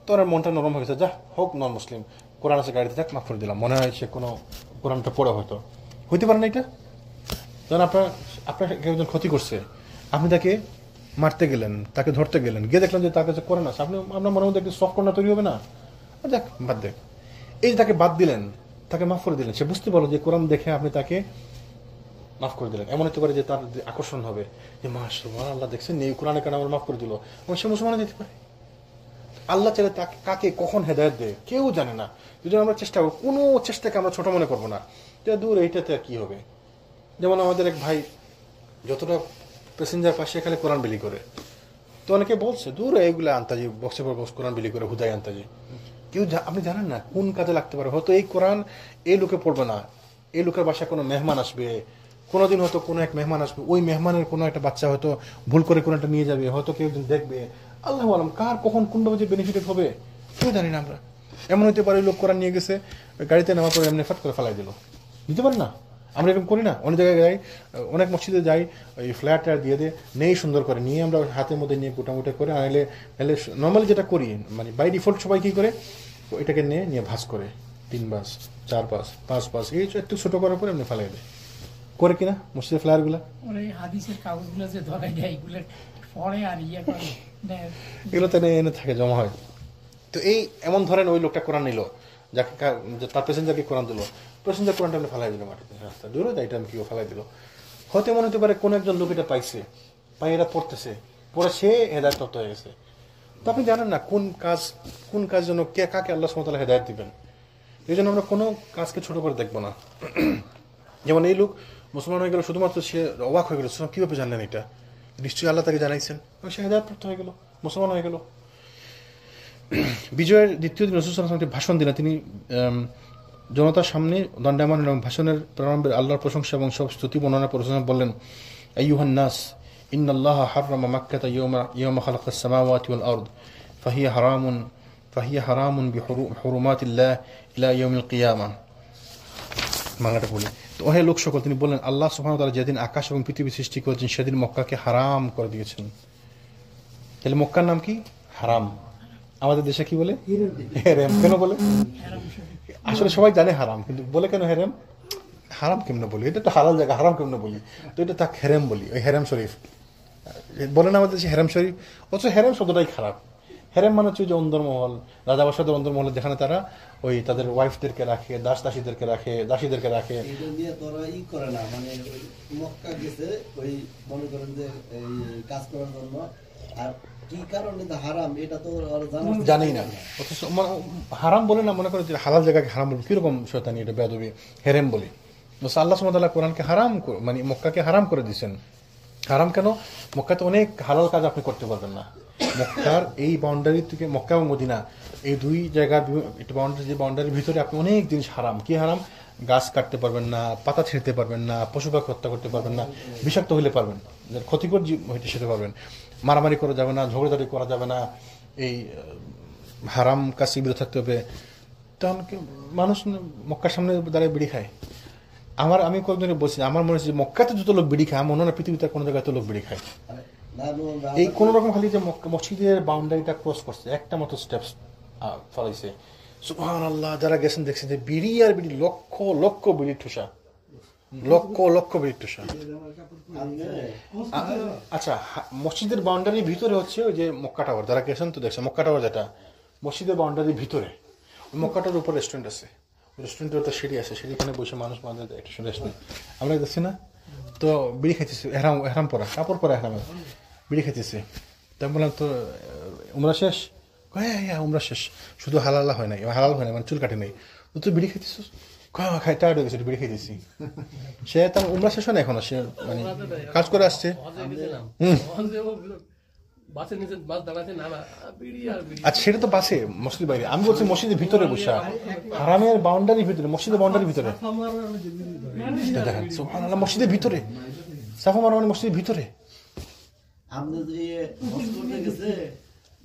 তোর মনটা নরম হয়ে গেছে, যা হোক নন মুসলিম, কোরআন আছে গাড়িতে, যাক মাফ করে দিলাম, মনে হয় সে কোনো কোরআনটা পড়ে হইতে পারে না এটা। যখন আপনার একজন ক্ষতি করছে, আপনি তাকে মারতে গেলেন, তাকে ধরতে গেলেন, গিয়ে দেখলেন যে তার কাছে কোরআন আছে, আপনার মনের মধ্যে একটু সফট কর্নার তৈরি হবে না? যাক বাদ দেখ, এই যে তাকে বাদ দিলেন, তাকে মাফ করে দিলেন, সে বুঝতে পারলো যে কোরআন দেখে আপনি তাকে মাফ করে দিলেন। এমন হতে পারে যে তার আকর্ষণ হবে যে মাশাআল্লাহ আল্লাহ দেখছেন এই কোরআনের কারণে আমার মাফ করে দিল, এবং সে মুসলমান যেতে পারে। আল্লাহ চাইলে তাকে কাকে কখন হেদায়েত দেয় কেউ জানে না। যদি আমরা চেষ্টা করবো, কোনো চেষ্টাকে আমরা ছোট মনে করবো না, যে দূর এইটাতে কি হবে। যেমন আমাদের এক ভাই যতটা প্যাসেঞ্জার পাশে খালি কোরআন বিলি করে, তো অনেকে বলছে দূর এইগুলো আন্তাজি বক্সে পর বক্স কোরআন বিলি করে হুদাই আন্তাজি। কেউ আপনি জানেন না কোন কাজে লাগতে পারে। হয়তো এই কোরআন এই লোকে পড়বে না, এই লোকের বাসায় কোনো মেহমান আসবে, কোনোদিন হয়তো কোনো এক মেহমান আসবে, ওই মেহমানের কোনো একটা বাচ্চা হয়তো ভুল করে কোনো একটা নিয়ে যাবে, হয়তো কেউ দেখবে, আল্লাহু আলাম কার কখন কোনভাবে যে বেনিফিটেড হবে কেউ জানি না আমরা। এমন হতে পারে লোক কোরআন নিয়ে গেছে, গাড়িতে নামার পরে এমনি ফাট করে ফেলাই দিল, দিতে পারে না। আমরা এরকম করি না? অনেক জায়গায় যাই, অনেক মসজিদে যাই, ওই ফ্ল্যাট দিয়ে নেই সুন্দর করে নিয়ে আমরা হাতের মধ্যে নিয়ে গোটামুটা করে আনলে, নর্মালি যেটা করি, মানে বাই ডিফল্ট সবাই কি করে, এটাকে নিয়ে ভাঁজ করে 3 বাস 4 বাস 5 বাস এই একটু ছোট করার পরে এমনি ফেলাই দেয়, করে কিনা মসজিদের ফ্লায়ার গুলা, হাদিসের কাগজগুলো যে ধরাই দেয় এগুলো পরে আর করে এগুলো তো এনে থাকে, জমা হয়। তো এই এমন ধরেন ওই লোকটা কোরআন নিল, যাকে তার প্যাসেঞ্জারকে কোরআন দিল, প্যাসেঞ্জার কোরআনটা আমি ফেলাই দিল মাটিতে, রাস্তা দূরে এটা আমি কেউ ফেলাই দিল। হয়তো মনে হতে পারে কোন একজন লোক এটা পাইছে, পাই এরা পড়তেছে, পরে সে হেদায়েত প্রাপ্ত হয়ে গেছে। তো আপনি জানেন না কোন কাজ জন্য কাকে আল্লাহ সুবহানাহু ওয়া তাআলা হেদায়েত দিবেন। এই জন্য আমরা কোনো কাজকে ছোট করে দেখবো না। যেমন এই লোক মুসলমান হয়ে গেল, শুধুমাত্র সে অবাক হয়ে গেল, কিভাবে জানলেন এটা, নিশ্চয়ই আল্লাহ তাকে জানাইছেন, সে হেদায়েত প্রাপ্ত হয়ে গেল, মুসলমান হয়ে গেল। বিজয়ের দ্বিতীয় দিন রাসূল সাল্লাল্লাহু আলাইহি ওয়াসাল্লাম ভাষণ দিলেন। তিনি জনতার সামনে দণ্ডায়মান এবং ভাষণের প্রারম্ভে আল্লাহর প্রশংসা এবং সব স্তুতি বর্ণনা পরিচালনা বললেন, আইয়ুহান নাস ইন্নাল্লাহা হাররামা মাক্কাতা ইয়াওমা খালাকাস সামাওয়াতি ওয়াল আরদ ফাহিয়া হারামুন বিহুরুমাতিল্লাহ ইলা ইয়াউমিল কিয়ামাহ। বাংলাটা বলি তো, ওহে লোক সকল, তিনি বললেন আল্লাহ সুবহানাহু ওয়া তাআলা যেদিন আকাশ এবং পৃথিবী সৃষ্টি করেছেন সেদিন মক্কাকে হারাম করে দিয়েছেন। তাহলে মক্কার নাম কি? হারাম। আমাদের দেশে কি বলে? হেরেম। কেন বলে? আসলে সবাই জানে হারাম, কিন্তু বলে কেন হেরেম? হারাম কেমনে বলি, এটা তো হালাল জায়গা, হারাম কেমনে বলি, তো এটা তাক হেরেম বলি। ওই হেরেম শরীফ বলে না আমাদের দেশে হেরেম শরীফ, অথচ হেরেম শব্দটাই খারাপ। হেরেম মানে হচ্ছে যে অন্দরমহল, রাজাবাসাদের অন্দরমহল, যেখানে তারা ওই তাদের ওয়াইফদেরকে রাখে, দাসীদেরকে রাখে, দাসীদেরকে রাখে। এটা নিয়ে তোরা করে না, মানে মক্কা গেছে ওই মনে করেন যে এই কাজ করার জন্য, আর কি কারণে হারাম এটা তো জানেই না। অথচ হারাম বলে না, মনে করে যে হালাল জায়গাকে হারাম বলবো, কিরকম শয়তানি এটা, বেয়াদবি, হেরেম বলি। আল্লাহ সুবহানাহু ওয়া তাআলা কোরআনকে হারাম, মানে মক্কাকে হারাম করে দিয়েছেন। হারাম কেন? মক্কাতে অনেক হালাল কাজ আপনি করতে পারবেন না। মক্কার এই বাউন্ডারি থেকে, মক্কা এবং মদিনা এই দুই জায়গার বাউন্ডারি, যে বাউন্ডারির ভিতরে আপনি অনেক জিনিস হারাম। কি হারাম? গাছ কাটতে পারবেন না, পাতা ছিঁড়তে পারবেন না, পশু পাখি হত্যা করতে পারবেন না, বিষাক্ত হইলে পারবেন, ক্ষতিকর জীব হইতে সেতে পারবেন, মারামারি করা যাবে না, ঝগড়াঝাড়ি করা যাবে না, এই হারাম কাজ বিরত থাকতে হবে। তখন মানুষ মক্কার সামনে দাঁড়িয়ে বিড়ি খায়। আমি কয়েকজনকে বলছি, আমার মনে হচ্ছে যে মক্কাতে যত লোক বিড়ি খায়, মনে হয় পৃথিবীতে কোনো জায়গায় লোক বিড়ি খায়। এই কোন রকম খালি যে মসজিদের বাউন্ডারিটা ক্রস করছে, একটা মতো স্টেপস ফলাইছে, সুবহানাল্লাহ। যারা গেছেন দেখছেন যে বিড়ি আর বিড়ি, লক্ষ লক্ষ বিড়ির ঠোসা, লক্ষ লক্ষ বিড়ির ঠোসা। আচ্ছা, মসজিদের বাউন্ডারির ভিতরে হচ্ছে ওই যে মক্কা টাওয়ার, যারা গেছেন তো দেখছেন মক্কা টাওয়ার, যেটা মসজিদের বাউন্ডারির ভিতরে, ওই মক্কা টাওয়ার উপর রেস্টুরেন্ট আছে, রেস্টুরেন্টের একটা সিঁড়ি আছে, সিঁড়িখানে বসে মানুষ একটা রেস্টুরেন্ট আমরা দেখছি না, তো বিড়ি খাইতেছি, এহরাম পরা, কাপড় পরা এহরামে বিড়ি খাইতেছে। তাই বললাম তো উমরা শেষ? হ্যাঁ উমরা শেষ, শুধু হালাল হয় নাই, হালাল হয় না, মানে চুল কাটে নাই, তুই বিড়ি খাইতেছিস? খাই টায়ার্ড হয়ে গেছে, বিড়ি খাইতেছি। সে তার উমরা শেষ হয় না এখনো, সে মানে কাজ করে আসছে। আচ্ছা, সেটা তো বাসে, মসজিদের বাইরে। আমি বলছি মসজিদের ভিতরে বসা, হারামের বাউন্ডারির ভিতরে, মসজিদের বাউন্ডারির ভিতরে দেখেন, সুবহানাল্লাহ, মসজিদের ভিতরে সাফা মারওয়া মানে মসজিদের ভিতরে। আপনি যে হজ করতে গেছে,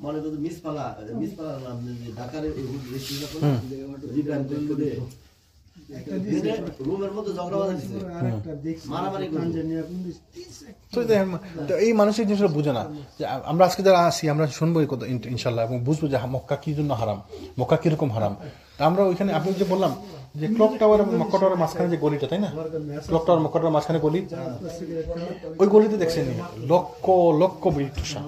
মনে করতে মিসপালা আপনি যে ঢাকার রুমের মধ্যে ঝগড়া বাঁধাইছে, মারামারি তো এই মানুষের জিনিসটা বুঝে না। আমরা আজকে যারা আসি, আমরা শুনবো ইনশাল্লাহ, এবং বুঝবো যে মক্কা কি জন্য হারাম, মক্কা কিরকম হারাম। তা আমরা ওইখানে, আপনি যে বললাম যে ক্লক টাওয়ার এবং মক্কা টাওয়ারের মাঝখানে যে গলিটা, তাই না, ক্লক টাওয়ার মক্কা টাওয়ার মাঝখানে গলি, ওই গলিতে দেখছেন লক্ষ লক্ষ বিড়ির ঠোসা।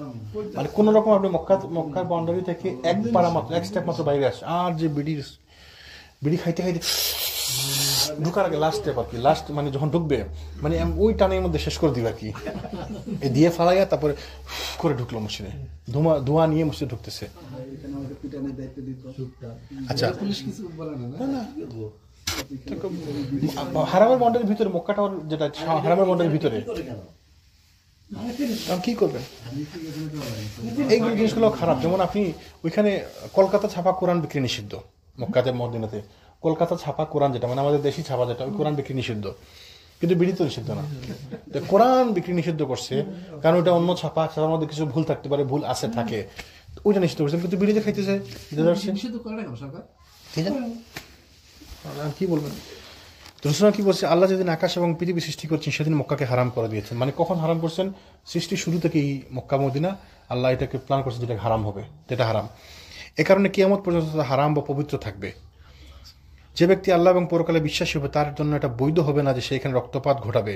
মানে কোন রকম আপনি মক্কার বাউন্ডারি থেকে এক পাড়া মাত্র, এক স্টেপ মাত্র বাইরে আসে, আর যে বিড়ি খাইতে খাইতে ঢুকার আগে লাস্ট স্টেপ আর কি, লাস্ট মানে যখন ঢুকবে, মানে ওই টানের মধ্যে শেষ করে দিবে আর কি, দিয়ে ফালাইয়া তারপরে করে ঢুকলো মসজিদে, ধোঁয়া নিয়ে মসজিদে ঢুকতেছে। আচ্ছা, হারামের বাউন্ডারির ভিতরে, মক্কা টাওয়ার যেটা হারামের বাউন্ডারির ভিতরে, কি করবেন? এইগুলো জিনিসগুলো খারাপ। যেমন আপনি ওইখানে কলকাতা ছাপা কোরআন বিক্রি নিষিদ্ধ, মক্কাতে মদিনাতে কলকাতা ছাপা কোরআন যেটা, মানে আমাদের দেশি ছাপা যেটা, ওই কোরআন বিক্রি নিষিদ্ধ, কিন্তু বিড়ি তো নিষিদ্ধ না। কোরআন বিক্রি নিষিদ্ধ করছে কারণ ওইটা অন্য ছাপা, ছাপার মধ্যে কিছু ভুল থাকতে পারে, ভুল আছে থাকে, ওইটা নিষিদ্ধ করছে, কিন্তু বিড়ি যে খাইতেছে কি বলবেন? রসুল কি বলছে? আল্লাহ যেদিন আকাশ এবং পৃথিবী সৃষ্টি করছেন সেদিন মক্কাকে হারাম করে দিয়েছেন। মানে কখন হারাম করছেন? সৃষ্টির শুরু থেকেই মক্কা মদিনা আল্লাহ এটাকে প্ল্যান করছে যেটা হারাম হবে, যেটা হারাম। এ কারণে কিয়ামত পর্যন্ত হারাম বা পবিত্র থাকবে। যে ব্যক্তি আল্লাহ এবং পরকালে বিশ্বাসী হবে তার জন্য এটা বৈধ হবে না যে সে এখানে রক্তপাত ঘটাবে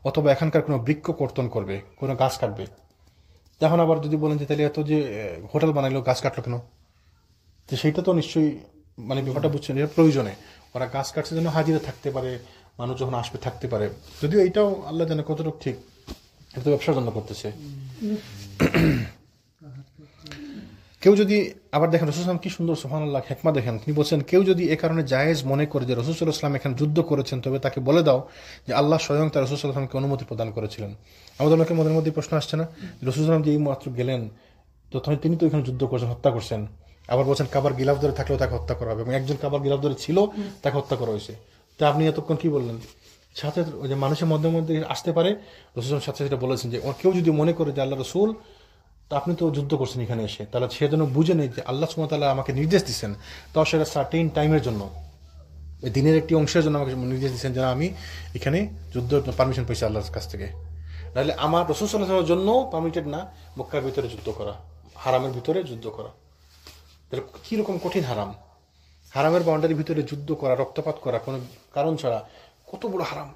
অথবা এখানকার কোনো বৃক্ষ কর্তন করবে, কোনো গাছ কাটবে। এখন আবার যদি বলেন যে তাহলে এত যে হোটেল বানাইলো, গাছ কাটলো কেন? তো সেইটা তো নিশ্চয়ই মানে ব্যাপারটা বুঝছেন, এর প্রয়োজনে ওরা গাছ কাটছে যেন হাজিরা থাকতে পারে, মানুষ যখন আসবে থাকতে পারে। যদিও এইটাও আল্লাহ জানে কতটুকু ঠিক, এটা তো ব্যবসার জন্য করতেছে। কেউ যদি আবার দেখেন রসুল সাল্লাম কি সুন্দর সুবহানাল্লাহ হিকমা দেখেন, তিনি বলছেন কেউ যদি এ কারণে জায়েজ মনে করে যে রসুল সাল্লাল্লাহু আলাইহি ওয়াসাল্লাম এখানে যুদ্ধ করেছেন, তবে তাকে বলে দাও যে আল্লাহ স্বয়ং তার রসুল সাল্লাল্লাহু আলাইহি ওয়াসাল্লামকে অনুমতি প্রদান করেছিলেন। আমাদের অনেকের মনের মধ্যে প্রশ্ন আসছে না, রসুল সাল্লাম যে এই মাত্র গেলেন তো তিনি তো এখানে যুদ্ধ করেছেন, হত্যা করছেন। আবার বলছেন কাবার গিলাফ ধরে থাকলেও তাকে হত্যা করা হবে, এবং একজন কাবার গিলাফ ধরে ছিল তাকে হত্যা করা হয়েছে। তা আপনি এতক্ষণ কি বললেন? সাথে যে মানুষের মধ্যে মধ্যে আসতে পারে, রসুল সাথে সেটা বলেছেন যে কেউ যদি মনে করে যে আল্লাহ রসুল তা আপনি তো যুদ্ধ করছেন এখানে এসে, তাহলে সে যেন বুঝে নেই যে আল্লাহ সুবহানাহু ওয়া তাআলা আমাকে নির্দেশ দিচ্ছেন, তাও সেটা সার্টেইন টাইমের জন্য, এই দিনের একটি অংশের জন্য আমাকে নির্দেশ দিচ্ছেন যেন আমি এখানে যুদ্ধ পারমিশন পেয়েছি আল্লাহর কাছ থেকে। নাহলে আমার রসুল সাল্লাল্লাহু আলাইহি ওয়াসাল্লামের জন্য পারমিটেড না মক্কার ভিতরে যুদ্ধ করা, হারামের ভিতরে যুদ্ধ করা। তাহলে কীরকম কঠিন হারাম! হারামের বাউন্ডারির ভিতরে যুদ্ধ করা, রক্তপাত করা কোনো কারণ ছাড়া, কত বড় হারাম!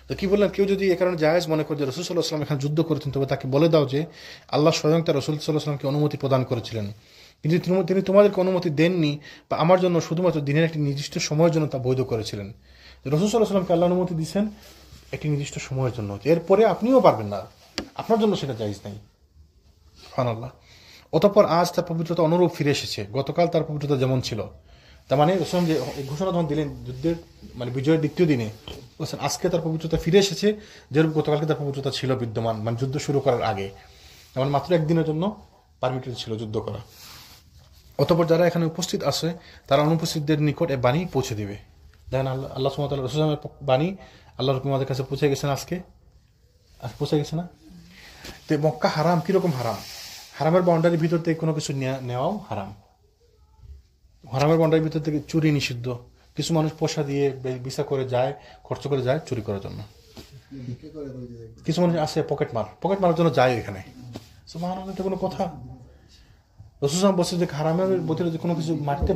তো কি বললেন, কেউ যদি এ কারণে জায়েজ মনে করে যে রাসূল সাল্লাল্লাহু আলাইহি ওয়াসাল্লাম এখানে যুদ্ধ করেছেন, তবে তাকে বলে দাও যে আল্লাহ স্বয়ং তার রাসূল সাল্লাল্লাহু আলাইহি ওয়াসাল্লামকে অনুমতি প্রদান করেছিলেন, কিন্তু তিনি তোমাদেরকে অনুমতি দেননি, বা আমার জন্য শুধুমাত্র দিনের একটি নির্দিষ্ট সময়ের জন্য তা বৈধ করেছিলেন। রাসূল সাল্লাল্লাহু আলাইহি ওয়াসাল্লামকে আল্লাহ অনুমতি দিয়েছেন একটি নির্দিষ্ট সময়ের জন্য, এরপরে আপনিও পারবেন না, আপনার জন্য সেটা জায়েজ নাই। সুবহানাল্লাহ। অতঃপর আজ তার পবিত্রতা অনুরূপ ফিরে এসেছে, গতকাল তার পবিত্রতা যেমন ছিল। তার মানে রাসূল যে ঘোষণা যখন দিলেন যুদ্ধের মানে বিজয়ের দ্বিতীয় দিনে, বলছেন আজকে তার পবিত্রতা ফিরে এসেছে যেরূপ গতকালকে তার পবিত্রতা ছিল বিদ্যমান, মানে যুদ্ধ শুরু করার আগে, মানে মাত্র একদিনের জন্য পারমিটেড ছিল যুদ্ধ করা। অতঃপর যারা এখানে উপস্থিত আছে তারা অনুপস্থিতদের নিকট এ বাণী পৌঁছে দিবে। দেখেন আল্লাহ সুবহানাহু ওয়া তাআলা রাসূলের বাণী আল্লাহর হুকুম আমাদের কাছে পৌঁছে গেছেন, আজকে পৌঁছে গেছে না? তো মক্কা হারাম, কিরকম হারাম? হারামের বাউন্ডারির ভিতর থেকে কোনো কিছু নেওয়াও হারাম। হারামের বাউন্ডারির ভিতর থেকে চুরি নিষিদ্ধ। কিছু মানুষ পয়সা দিয়ে ভিসা করে যায়, খরচ করে যায় চুরি করার জন্য। কিছু মানুষ আসে পকেট মারার জন্য যায় এখানে। সুবহানাল্লাহ, এটা কোনো কথা? রাসূল সাল্লাল্লাহু আলাইহি ওয়াসাল্লাম বলছে যে হারামের ভিতরে যে কোনো কিছু মাটিতে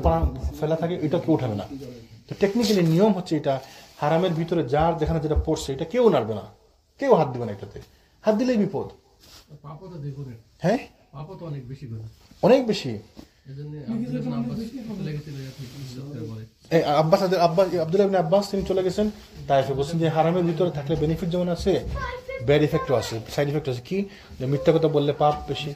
ফেলা থাকে এটা কেউ উঠাবে না। তো টেকনিক্যালি নিয়ম হচ্ছে এটা, হারামের ভিতরে যার যেখানে যেটা পড়ছে এটা কেউ নাড়বে না, কেউ হাত দিবে না, এটাতে হাত দিলেই বিপদ। পাপও তো দেখুন, হ্যাঁ পাপও তো অনেক বেশি করে, অনেক বেশি। এজন্য আব্বাস চলে গেছিল বলে এই আব্দুল্লাহ ইবনে আব্বাস তিনি চলে গেছেন তাইফে, বলছেন যে হারামের ভিতরে থাকলে বেনিফিট যেমন আছে ব্যাড ইফেক্টও আছে, সাইড ইফেক্ট আছে। কি? যে মিথ্যা কথা বললে পাপ বেশি,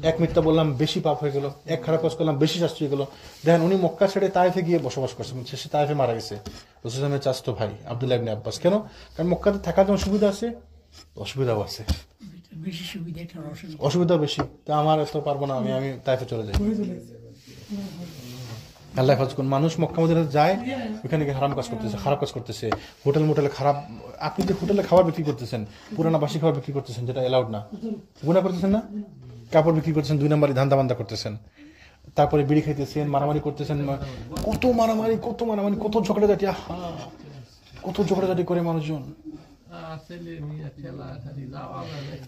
এক মিথ্যা বললাম বেশি পাপ হয়ে গেল, এক খারাপ কাজ করলাম বেশি শাস্তি হয়ে গেল। দেখেন উনি মক্কা ছেড়ে তাইফে গিয়ে বসবাস করছেন, সে তাইফে মারা গেছে। রাসূল সাল্লাল্লাহু চাচতো ভাই আব্দুল্লাহ ইবনে আব্বাস। কেন? কারণ মক্কাতে থাকার জন্য সুবিধা আছে, অসুবিধাও আছে, বেশি সুবিধা, অসুবিধা বেশি। তা আমার এত পারবো না, আমি তাইফে চলে যাই। আল্লাহ হেফাজত করুন। মানুষ মক্কা মদিনাতে যায়, ওখানে গিয়ে হারাম কাজ করতেছে, খারাপ কাজ করতেছে, হোটেলে খারাপ। আপনি যে হোটেলে খাবার বিক্রি করতেছেন, পুরানা বাসি খাবার বিক্রি করতেছেন, যেটা এলাউড না, গুনাহ করতেছেন না? কাপড় বিক্রি করতেছেন, 2 নম্বরই ধান্দা বান্দা করতেছেন, তারপরে বিড়ি খাইতেছেন, মারামারি করতেছেন, কত মারামারি, কত ঝগড়াঝাটি, কত ঝগড়াঝাটি করে মানুষজন।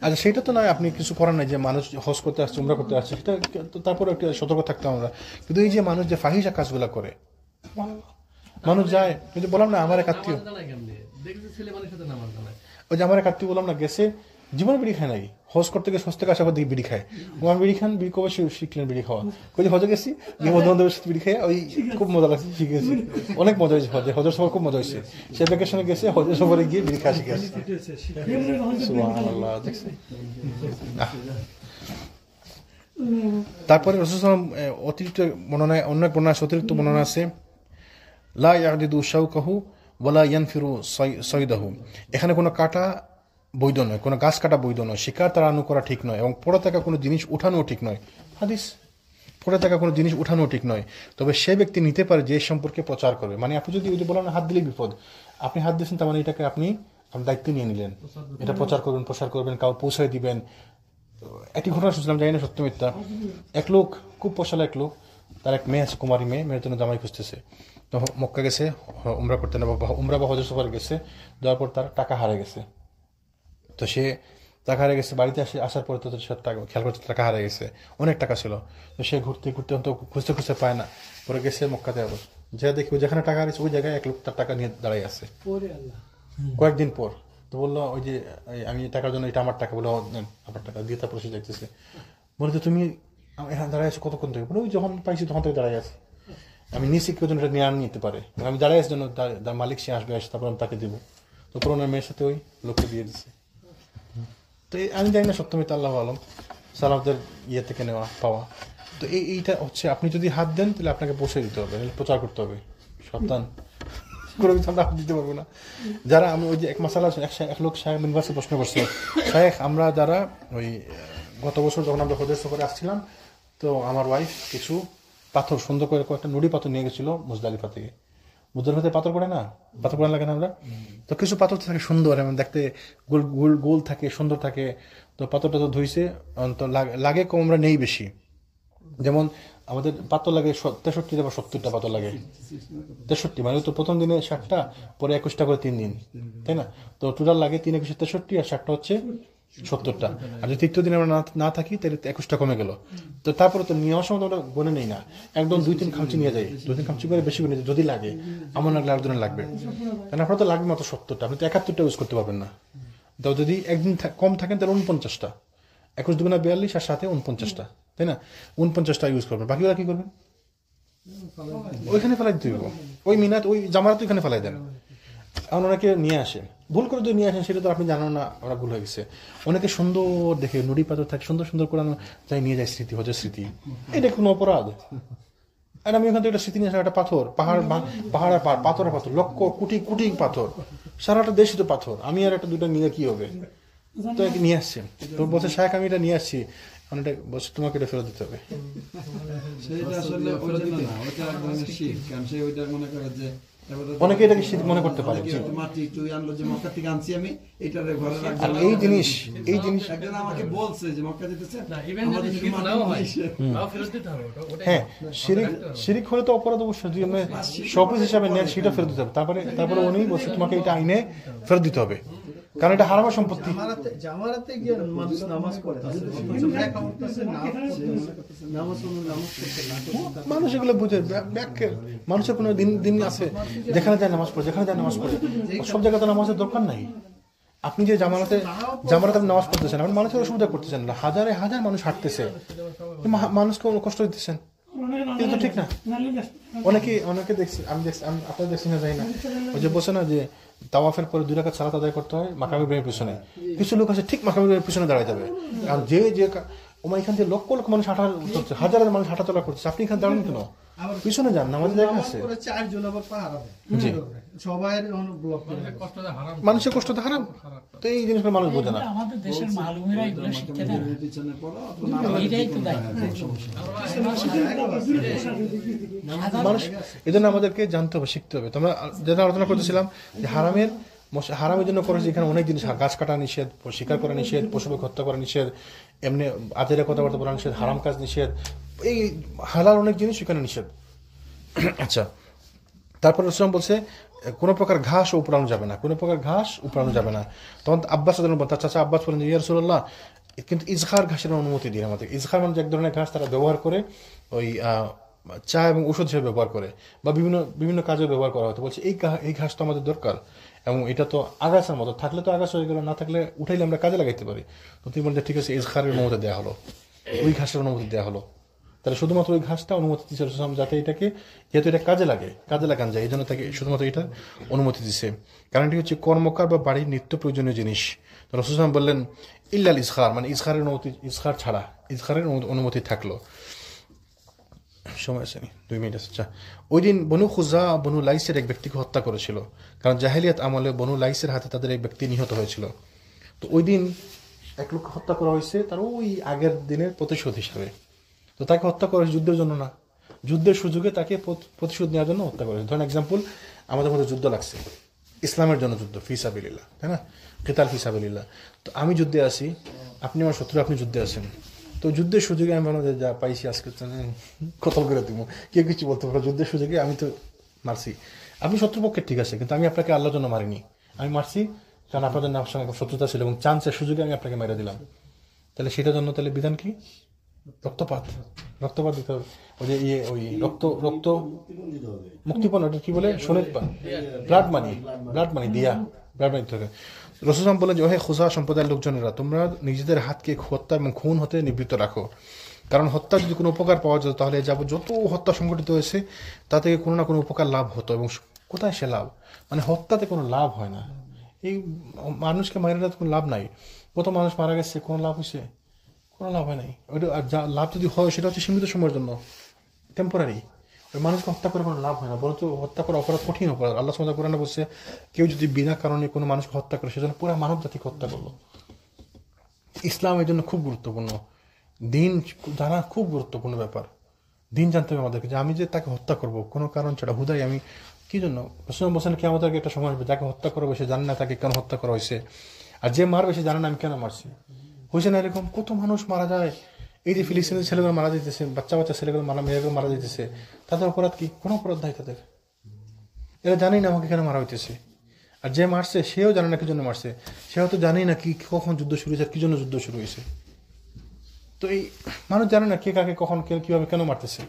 আচ্ছা সেটা তো নয়, আপনি কিছু করার নাই যে মানুষ হজ করতে আসছে, উমরা করতে আসছে, সেটা তারপরে একটা সতর্ক থাকতে আমরা। কিন্তু এই যে মানুষ যে ফাহিশা কাজগুলা করে, মানুষ যায়, কিন্তু বললাম না আমার এক আত্মীয়, ওই যে আমার এক আত্মীয় বললাম না গেছে, জীবনে বিড়ি খায় নাই, হজ করতে গেছে, হজ থেকে আসার পর দিকে বিড়ি খায়। আমার বিড়ি খান, বিড়ি কবে শিখলেন বিড়ি খাওয়া? ওই যে হজে গেছি, গিয়ে বন্ধু বান্ধবের সাথে বিড়ি খাই, ওই খুব মজা লাগছে, শিখেছি, অনেক মজা হয়েছে। হজের সফর খুব মজা হয়েছে, সে ভ্যাকেশনে গেছে, হজের সফরে গিয়ে বিড়ি খাওয়া শিখে আসছে। সুবহানাল্লাহ, দেখছে। তারপরে রাসূল সাল্লাল্লাহু আলাইহি ওয়াসাল্লাম অতিরিক্ত বর্ণনায়, অন্য বর্ণনা অতিরিক্ত বর্ণনা আছে, লা ইয়াদিদু শাওকাহু ওয়ালা ইয়ানফিরু সাইদাহু। এখানে কোনো কাটা বৈধ নয়, কোনো গাছ কাটা বৈধ নয়, শিকার তাড়ানো করা ঠিক নয়, এবং পড়ে থাকা কোনো জিনিস উঠানো ঠিক নয়। হাদিস, পড়ে থাকা কোনো জিনিস উঠানো ঠিক নয়, তবে সে ব্যক্তি নিতে পারে যে সম্পর্কে প্রচার করবে। মানে আপনি যদি ওই যে বলেন হাত দিলেই বিপদ, আপনি হাত দিয়েছেন, তার মানে এটাকে আপনি দায়িত্ব নিয়ে নিলেন, এটা প্রচার করবেন, প্রসার করবেন, কাউ পৌঁছায় দিবেন। একটি ঘটনা শুনছিলাম, জানি না সত্য মিথ্যা। এক লোক, খুব পয়সালা এক লোক, তার এক মেয়ে আছে, কুমারী মেয়ের জন্য জামাই খুঁজতেছে। তো মক্কা গেছে উমরা করতে, না উমরা বা হজের সফরে গেছে, যাওয়ার পর তার টাকা হারে গেছে। তো সে টাকা হারিয়ে গেছে, বাড়িতে আসার পরে তো টাকা খেয়াল করতে টাকা হারিয়ে গেছে, অনেক টাকা ছিল। তো সে ঘুরতে খুঁজতে পায় না, পরে গেছে মক্কাতে। আবার যে দেখি যেখানে টাকা হারিয়েছে ওই জায়গায় এক লোক তার টাকা নিয়ে দাঁড়াই আছে কয়েকদিন পর। তো বললো ওই যে আমি টাকার জন্য, এটা আমার টাকা, বলে আমার টাকা দিয়ে তারপর সে যাইতেছে। বলে তো তুমি এখানে দাঁড়াই আছো কতক্ষণ থেকে? বলে ওই যখন পাইছি তখন থেকে দাঁড়াই আছে, আমি নিশ্চিত কেউ যেন এটা নিয়ে নিতে পারে, আমি দাঁড়াই আসার জন্য মালিক সে আসবে, তারপর আমি তাকে দেবো। তো পুরোনো মেয়ের সাথে ওই লোককে দিয়ে দিচ্ছে। তো আমি জানি না সত্য মিথ্যা, আল্লাহু আলম, সালাফদের ইয়ে থেকে পাওয়া। তো এইটা হচ্ছে, আপনি যদি হাত দেন তাহলে আপনাকে পৌঁছে দিতে হবে, প্রচার করতে হবে, সাবধান, কোনো কিছু আমরা হাত দিতে পারবো না। যারা আমি ওই যে এক মাসালা, এক লোক শায়েখ বিন বাসে প্রশ্ন করছে, শায়েখ আমরা যারা ওই গত বছর যখন আমরা হজের সফরে আসছিলাম, তো আমার ওয়াইফ কিছু পাথর, সুন্দর করে কয়েকটা নুড়ি পাথর নিয়ে গেছিল মুজদালিফা থেকে। মুজদালিফাতে পাথর পড়ে না, পাথর পড়ে লাগে না আমরা, তো কিছু পাথর থাকে সুন্দর, এবং দেখতে গোল থাকে, সুন্দর থাকে। তো পাথরটা তো ধুইছে, তো লাগে কম, আমরা নেই বেশি। যেমন আমাদের পাথর লাগে 63টা বা 70টা পাথর লাগে, 63, মানে তো প্রথম দিনে 60টা, পরে 21টা করে 3 দিন, তাই না? তো টোটাল লাগে 3 21 63, আর 60টা হচ্ছে 70টা, আর যদি তৃতীয় দিন আমরা না থাকি তাহলে 21টা কমে গেল। তো তারপরে তো নেওয়ার সময় তো আমরা গনে নেই না, একদম 2-3 খামচি নিয়ে যাই, 2-3 খামচি করে বেশি করে যদি লাগে, আমার লাগলে আর জনের লাগবে, কারণ আপনার তো লাগবে মাত্র 70টা, আপনি তো 71টা ইউজ করতে পারবেন না। তো যদি একদিন কম থাকেন তাহলে 49টা, 21 দুগুণা 42 আর সাথে 49টা, তাই না? 49টা ইউজ করবেন, বাকিগুলো কি করবেন? ওইখানে ফেলাই দিতে হইব, ওই মিনাত ওই জামারাত ওইখানে ফেলাই দেন। এখন অনেকে নিয়ে আসেন, ভুল করে যদি নিয়ে আসেন সেটা তো আপনি জানেন না, ওরা ভুল হয়ে গেছে। অনেকে সুন্দর দেখে নুড়ি পাথর থাকে, সুন্দর সুন্দর করে যাই নিয়ে যায়, স্মৃতি হচ্ছে স্মৃতি, এটা কোনো অপরাধ? আর আমি ওখান থেকে একটা স্মৃতি নিয়ে আসলাম, একটা পাথর, পাহাড় আর পাথরের পাথর, লক্ষ কোটি কোটি পাথর, সারাটা দেশই তো পাথর, আমি আর একটা দুটো নিয়ে কি হবে? তো নিয়ে আসছেন, তো বলছে শায়েখ আমি এটা নিয়ে আসছি, অনেকটা বলছে তোমাকে এটা ফেরত দিতে হবে। সেটা আসলে ওটা না, ওটা এক ধরনের শিরক, কারণ সে ওইটা মনে করে যে অনেকে এটাকে শিরক মনে করতে পারে। মাটি একটু আনলো যে মক্কা থেকে আনছি আমি, এইটারে ঘরে রাখবো। আর এই জিনিস একজন আমাকে বলছে যে মক্কা দিতেছে না, ইভেন যদি শিরক নাও হয় তাও ফেরত দিতে হবে। হ্যাঁ, শিরক হলে তো অপরাধ অবশ্যই, যদি আপনি শপিস হিসাবে নেন সেটা ফেরত দিতে হবে। তারপরে উনি বলছে তোমাকে এটা আইনে ফেরত দিতে হবে, কারণ এটা হারামের সম্পত্তি। জামারাতে গিয়ে মানুষ নামাজ পড়তেছে, মানুষ এগুলো বুঝে ব্যাখ্যা, মানুষের কোনো দিন আছে যেখানে যায় নামাজ পড়ে, যেখানে যায় নামাজ পড়ে, সব জায়গাতে নামাজের দরকার নাই। আপনি যে জামারাতে নামাজ পড়তেছেন, আপনি মানুষের অসুবিধা করতেছেন না, হাজারে হাজার মানুষ হাঁটতেছে, মানুষকে কষ্ট দিতেছেন, কিন্তু ঠিক না। অনেকে দেখছি, আমি আপনারা দেখছি না, যাই না, ওই যে বসে না যে তাওয়াফের পরে 2 রাকাত সালাত আদায় করতে হয় মাকাম ইব্রাহিমের পিছনে, কিছু লোক আছে ঠিক মাকাম ইব্রাহিমের পিছনে দাঁড়ায় যাবে, আর যে এখান থেকে লক্ষ লক্ষ মানুষ হাঁটা করছে, হাজার মানুষ হাঁটাচলা করছে, আপনি এখানে দাঁড়ান কেন? পিছনে যান, নামাজের জায়গা আছে। মানুষের কষ্ট তো হারাম, তো এই জিনিসগুলো মানুষ বোঝে না। আমাদের দেশের মালুমেরা এগুলো শিখতে দেয় না। পিছনে পড়ো, এটাই তো দায়িত্ব। মানুষ এই জন্য আমাদেরকে জানতে হবে, শিখতে হবে। তোমরা যেটা আলোচনা করতেছিলাম যে হারামের জন্য করেছে, এখানে অনেক জিনিস, গাছ কাটা নিষেধ, শিকার করা নিষেধ, পশুপক্ষী হত্যা করা নিষেধ, এমনি আজের কথাবার্তা বলা নিষেধ, হারাম কাজ নিষেধ, এই হালাল অনেক জিনিস এখানে নিষেধ। আচ্ছা, তারপর রসুল বলছে কোনো প্রকার ঘাস উপড়ানো যাবে না, কোনো প্রকার ঘাস উপড়ানো যাবে না। তখন আব্বাস তার চাচা আব্বাস বলেন, ইয়া রাসূলুল্লাহ, কিন্তু ইজহার ঘাসের অনুমতি দিন আমাদের। ইজহার মানে এক ধরনের ঘাস তারা ব্যবহার করে, ওই চা এবং ঔষধ হিসেবে ব্যবহার করে, বা বিভিন্ন কাজে ব্যবহার করা হতো। বলছে এই ঘাস তো আমাদের দরকার, এবং এটা তো আগাছার মতো, থাকলে তো আগাছা হয়ে গেল, না থাকলে উঠাইলে আমরা কাজে লাগাইতে পারি। তো তুমি বলতে ঠিক আছে, ইজহারের অনুমতি দেওয়া হলো, ওই ঘাসের অনুমতি দেওয়া হলো। তাহলে শুধুমাত্র ওই ঘাসটা অনুমতি দিচ্ছে যাতে এটাকে, যেহেতু এটা কাজে লাগান যায়, এই জন্য তাকে শুধুমাত্র এটা অনুমতি দিচ্ছে। কারণ এটি হচ্ছে কর্মকার বা বাড়ির নিত্য প্রয়োজনীয় জিনিস। তো রাসূল সাল্লাল্লাহু আলাইহি ওয়াসাল্লাম বললেন ইল্লাল ইজহার, মানে ইজহার ছাড়া, ইজহারের অনুমতি থাকলো। সময় আসেনি, 2 মিনিট আছে। আচ্ছা, ওই দিন বনু খুজা বনু লাইসের এক ব্যক্তিকে হত্যা করেছিল, কারণ জাহেলিয়াত আমলে বনু লাইসের হাতে তাদের এক ব্যক্তি নিহত হয়েছিল। তো ওই দিন এক লোক হত্যা করা হয়েছে তার ওই আগের দিনের প্রতিশোধ হিসাবে। তো তাকে হত্যা করা হয়েছে যুদ্ধের জন্য না, যুদ্ধের সুযোগে তাকে প্রতিশোধ নেওয়ার জন্য হত্যা করেছে। ধরেন এক্সাম্পল, আমাদের মধ্যে যুদ্ধ লাগছে, ইসলামের জন্য যুদ্ধ, ফি সাবিলিল্লাহ, তাই না, কিতাল ফি সাবিলিল্লাহ। তো আমি যুদ্ধে আছি, আপনি আমার শত্রু, আপনি যুদ্ধে আছেন। তো যুদ্ধের সুযোগে আমি ভাবলাম যে যা পাইছি আজকে কতল করে দিব, কেউ কিছু বলতে পারো, যুদ্ধের সুযোগে আমি তো মারছি। আপনি শত্রুপক্ষের ঠিক আছে, কিন্তু আমি আপনাকে আল্লাহর জন্য মারিনি, আমি মারছি কারণ আপনাদের নামের সঙ্গে শত্রুতা ছিল, এবং চান্সের সুযোগে আমি আপনাকে মেরে দিলাম। তাহলে সেটার জন্য তাহলে বিধান কি? রক্তপাত দিতে হবে। ওই যে ওই রক্ত মুক্তিপণ, ওটা কি বলে, সোনের পান, ব্লাড মানি দিয়া, ব্লাড মানি দিতে হবে। রাসূল বলেন যে, ওহে খুজা সম্প্রদায়ের লোকজনেরা, তোমরা নিজেদের হাতকে হত্যা এবং খুন হতে নিবৃত্ত রাখো, কারণ হত্যা যদি কোনো উপকার পাওয়া যেত তাহলে যত হত্যা সংঘটিত হয়েছে তা থেকে কোনো না কোনো উপকার লাভ হতো। এবং কোথায় সে লাভ? মানে হত্যাতে কোনো লাভ হয় না, এই মানুষকে মারা যাতে কোনো লাভ নাই। কত মানুষ মারা গেছে, কোনো লাভ হয়েছে? কোনো লাভ হয় নাই। ওইটা যা লাভ যদি হয় সেটা হচ্ছে সীমিত সময়ের জন্য, টেম্পোরারি। ওই মানুষকে হত্যা করে কোনো লাভ হয় না, বরঞ্চ হত্যা করা অপরাধ, কঠিন অপরাধ। আল্লাহ সুবহানাহু ওয়া তাআলা কোরআনে বলছে, কেউ যদি বিনা কারণে কোনো মানুষকে হত্যা করে সেজন্য পুরো মানব জাতিকে হত্যা করলো। ইসলাম এই জন্য খুব গুরুত্বপূর্ণ, দিন জানা খুব গুরুত্বপূর্ণ ব্যাপার। দিন জানতে হবে আমাদেরকে, যে আমি যে তাকে হত্যা করবো কোনো কারণ ছাড়া, হুদাই আমি কি জন্য? রাসূল বলেন কি আমাদেরকে একটা সময় আসবে যাকে হত্যা করা হয়েছে জানে না তাকে কেন হত্যা করা হয়েছে, আর যে মারবে সে জানে না আমি কেন মারছি। হয়েছে না এরকম? কত মানুষ মারা যায়, এই যে ফিলিস্তিনের ছেলেগুলো মারা যেতেছে, বাচ্চা ছেলেগুলো মেয়েগুলো মারা যেতেছে, তাদের অপরাধ কি? কোনো অপরাধ নাই তাদের, এরা জানেই না আমাকে কেন মারা হইতেছে। আর যে মারছে সেও জানে না কি জন্য মারছে, সে হয়তো জানেই না কি কখন যুদ্ধ শুরু হয়েছে, কি জন্য যুদ্ধ শুরু হয়েছে। তো এই মানুষ জানে না কে কাকে কখন কিভাবে কেন মারতেছে।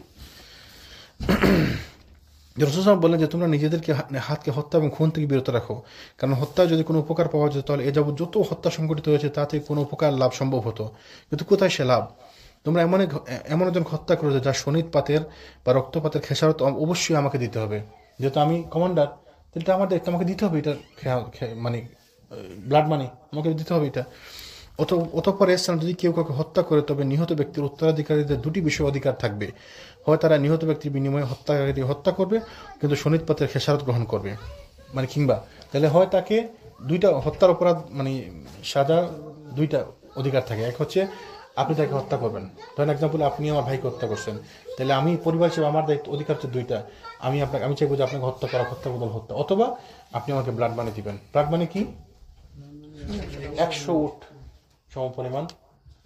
রাসূল সাল্লাল্লাহু বললেন যে তোমরা নিজেদেরকে হাতকে হত্যা এবং খুন থেকে বিরত রাখো, কারণ হত্যা যদি কোনো উপকার পাওয়া যেত তাহলে এ যাবৎ যত হত্যা সংঘটিত হয়েছে তাতে কোনো উপকার লাভ সম্ভব হতো, কিন্তু কোথায় সে লাভ? তোমরা এমন একজন হত্যা করেছো যার শোণিতপাতের বা রক্তপাতের খেসারত অবশ্যই আমাকে দিতে হবে, যেহেতু আমি কমান্ডার, তাহলে আমার দায়িত্ব, আমাকে দিতে হবে এটার মানে ব্লাড মানি আমাকে দিতে হবে এটা। অতঃপর ইসলাম যদি কেউ কাউকে হত্যা করে তবে নিহত ব্যক্তির উত্তরাধিকারীদের দুটি বিষয় অধিকার থাকবে, হয় তারা নিহত ব্যক্তির বিনিময়ে হত্যাকারী হত্যা করবে কিন্তু শোণিতপাতের খেসারত গ্রহণ করবে, মানে কিংবা তাহলে হয় তাকে দুইটা হত্যার অপরাধ মানে সাজা দুইটা অধিকার থাকে। এক হচ্ছে আপনি তাকে হত্যা করবেন, ধরেন এক্সাম্পল আপনি আমার ভাইকে হত্যা করছেন, তাহলে আমি পরিবার হিসেবে আমার দায়িত্ব অধিকার হচ্ছে দুইটা, আমি চাইবো যে আপনাকে হত্যা করা, হত্যা বদল হত্যা, অথবা আপনি আমাকে ব্লাড মানি দিবেন। ব্লাড মানি কি? 100 উট সম পরিমাণ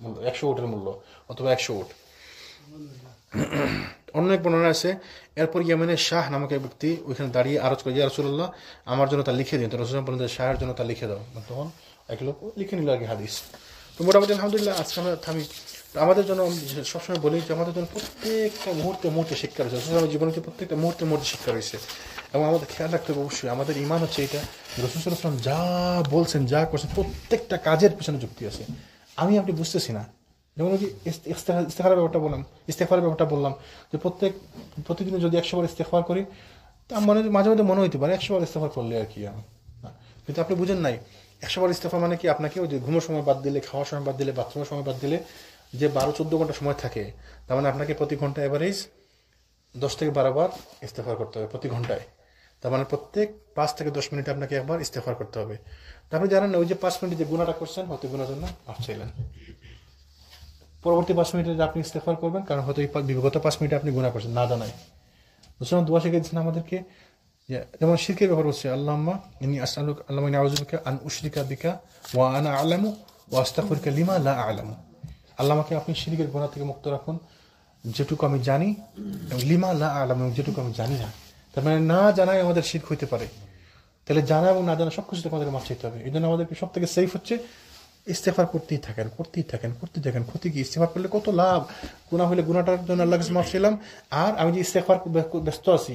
মূল্য, 100 উটের মূল্য অথবা 100 উট। অন্য এক বর্ণনা আছে এরপর ইয়েমেনের শাহ নামক এক ব্যক্তি ওইখানে দাঁড়িয়ে আরজ করে, ইয়া রাসূলুল্লাহ আমার জন্য তা লিখে দিন। তো রাসূল বলেন যে শাহের জন্য তা লিখে দাও। তখন এক লোক লিখে নিল আর কি হাদিস। তো মোটামুটি আলহামদুলিল্লাহ আজকে আমরা থামি। আমাদের জন্য সবসময় বলি যে আমাদের জন্য প্রত্যেকটা মুহূর্তে শিক্ষা রয়েছে, আমাদের জীবনে প্রত্যেকটা মুহূর্তে শিক্ষা রয়েছে, এবং আমাদের খেয়াল রাখতে হবে অবশ্যই আমাদের ঈমান হচ্ছে এটা, রাসূল সাল্লাল্লাহু আলাইহি ওয়াসাল্লাম যা বলছেন যা করছেন প্রত্যেকটা কাজের পিছনে যুক্তি আছে। আপনি বুঝতেছি না, যেমন ওই যে ইস্তেগফারের ব্যাপারটা বললাম যে প্রতিদিন যদি 100 বার ইস্তেগফার করি তা মাঝে মাঝে মনে হইতে পারে 100 বার ইস্তেগফার করলে আর কি, কিন্তু আপনি বুঝেন নাই 100 বার ইস্তেগফার মানে কি আপনাকে ওই যে ঘুমের সময় বাদ দিলে, খাওয়ার সময় বাদ দিলে, বাথরুমের সময় বাদ দিলে যে 12-14 ঘন্টা সময় থাকে, তার মানে আপনাকে প্রতি ঘন্টা এভারেজ 10 থেকে 12 বার ইস্তেগফার করতে হবে প্রতি ঘন্টায়। তার মানে প্রত্যেক 5 থেকে 10 মিনিটে আপনাকে একবার ইস্তেগফার করতে হবে। তারপরে জানেন না ওই যে 5 মিনিট যে গুনাহটা করছেন হয়তো গুনার জন্য মাফ চাইলেন, পরবর্তী 5 মিনিটে আপনি ইস্তেগফার করবেন, কারণ হয়তো এই বিগত 5 মিনিটে আপনি গুনাহ করছেন না জানায়। বুঝছেন, দোয়া শিখিয়ে দিচ্ছেন আমাদেরকে। যেমন শিরকের ব্যাপার হচ্ছে আল্লাহুম্মা ইন্নী আসআলুকা আল্লাহুম্মা ইন্নী আউযু বিকা আন উশরিকা বিকা ওয়া আনা আ'লামু ওয়া আস্তাগফিরুকা লিমা লা আ'লামু। আল্লাহ আমাকে আপনি শিরকের গুনাহ থেকে মুক্ত রাখুন যেটুকু আমি জানি, এবং লিমা লা আ'লামু যেটুকু আমি জানি না। তার মানে না জানাই আমাদের শিরক হইতে পারে, তাহলে জানা এবং না জানা সবকিছু থেকে আমাদের মাফ চাইতে হবে। এই জন্য আমাদেরকে সব থেকে সেফ হচ্ছে ইস্তেগফার করতেই থাকেন। ক্ষতি কি? ইস্তেগফার করলে কত লাভ। গুনাহ হলে গুনাহটার জন্য আল্লাহর কাছে মাফ চাইলাম, আর আমি যে ইস্তেগফার ব্যস্ত আছি,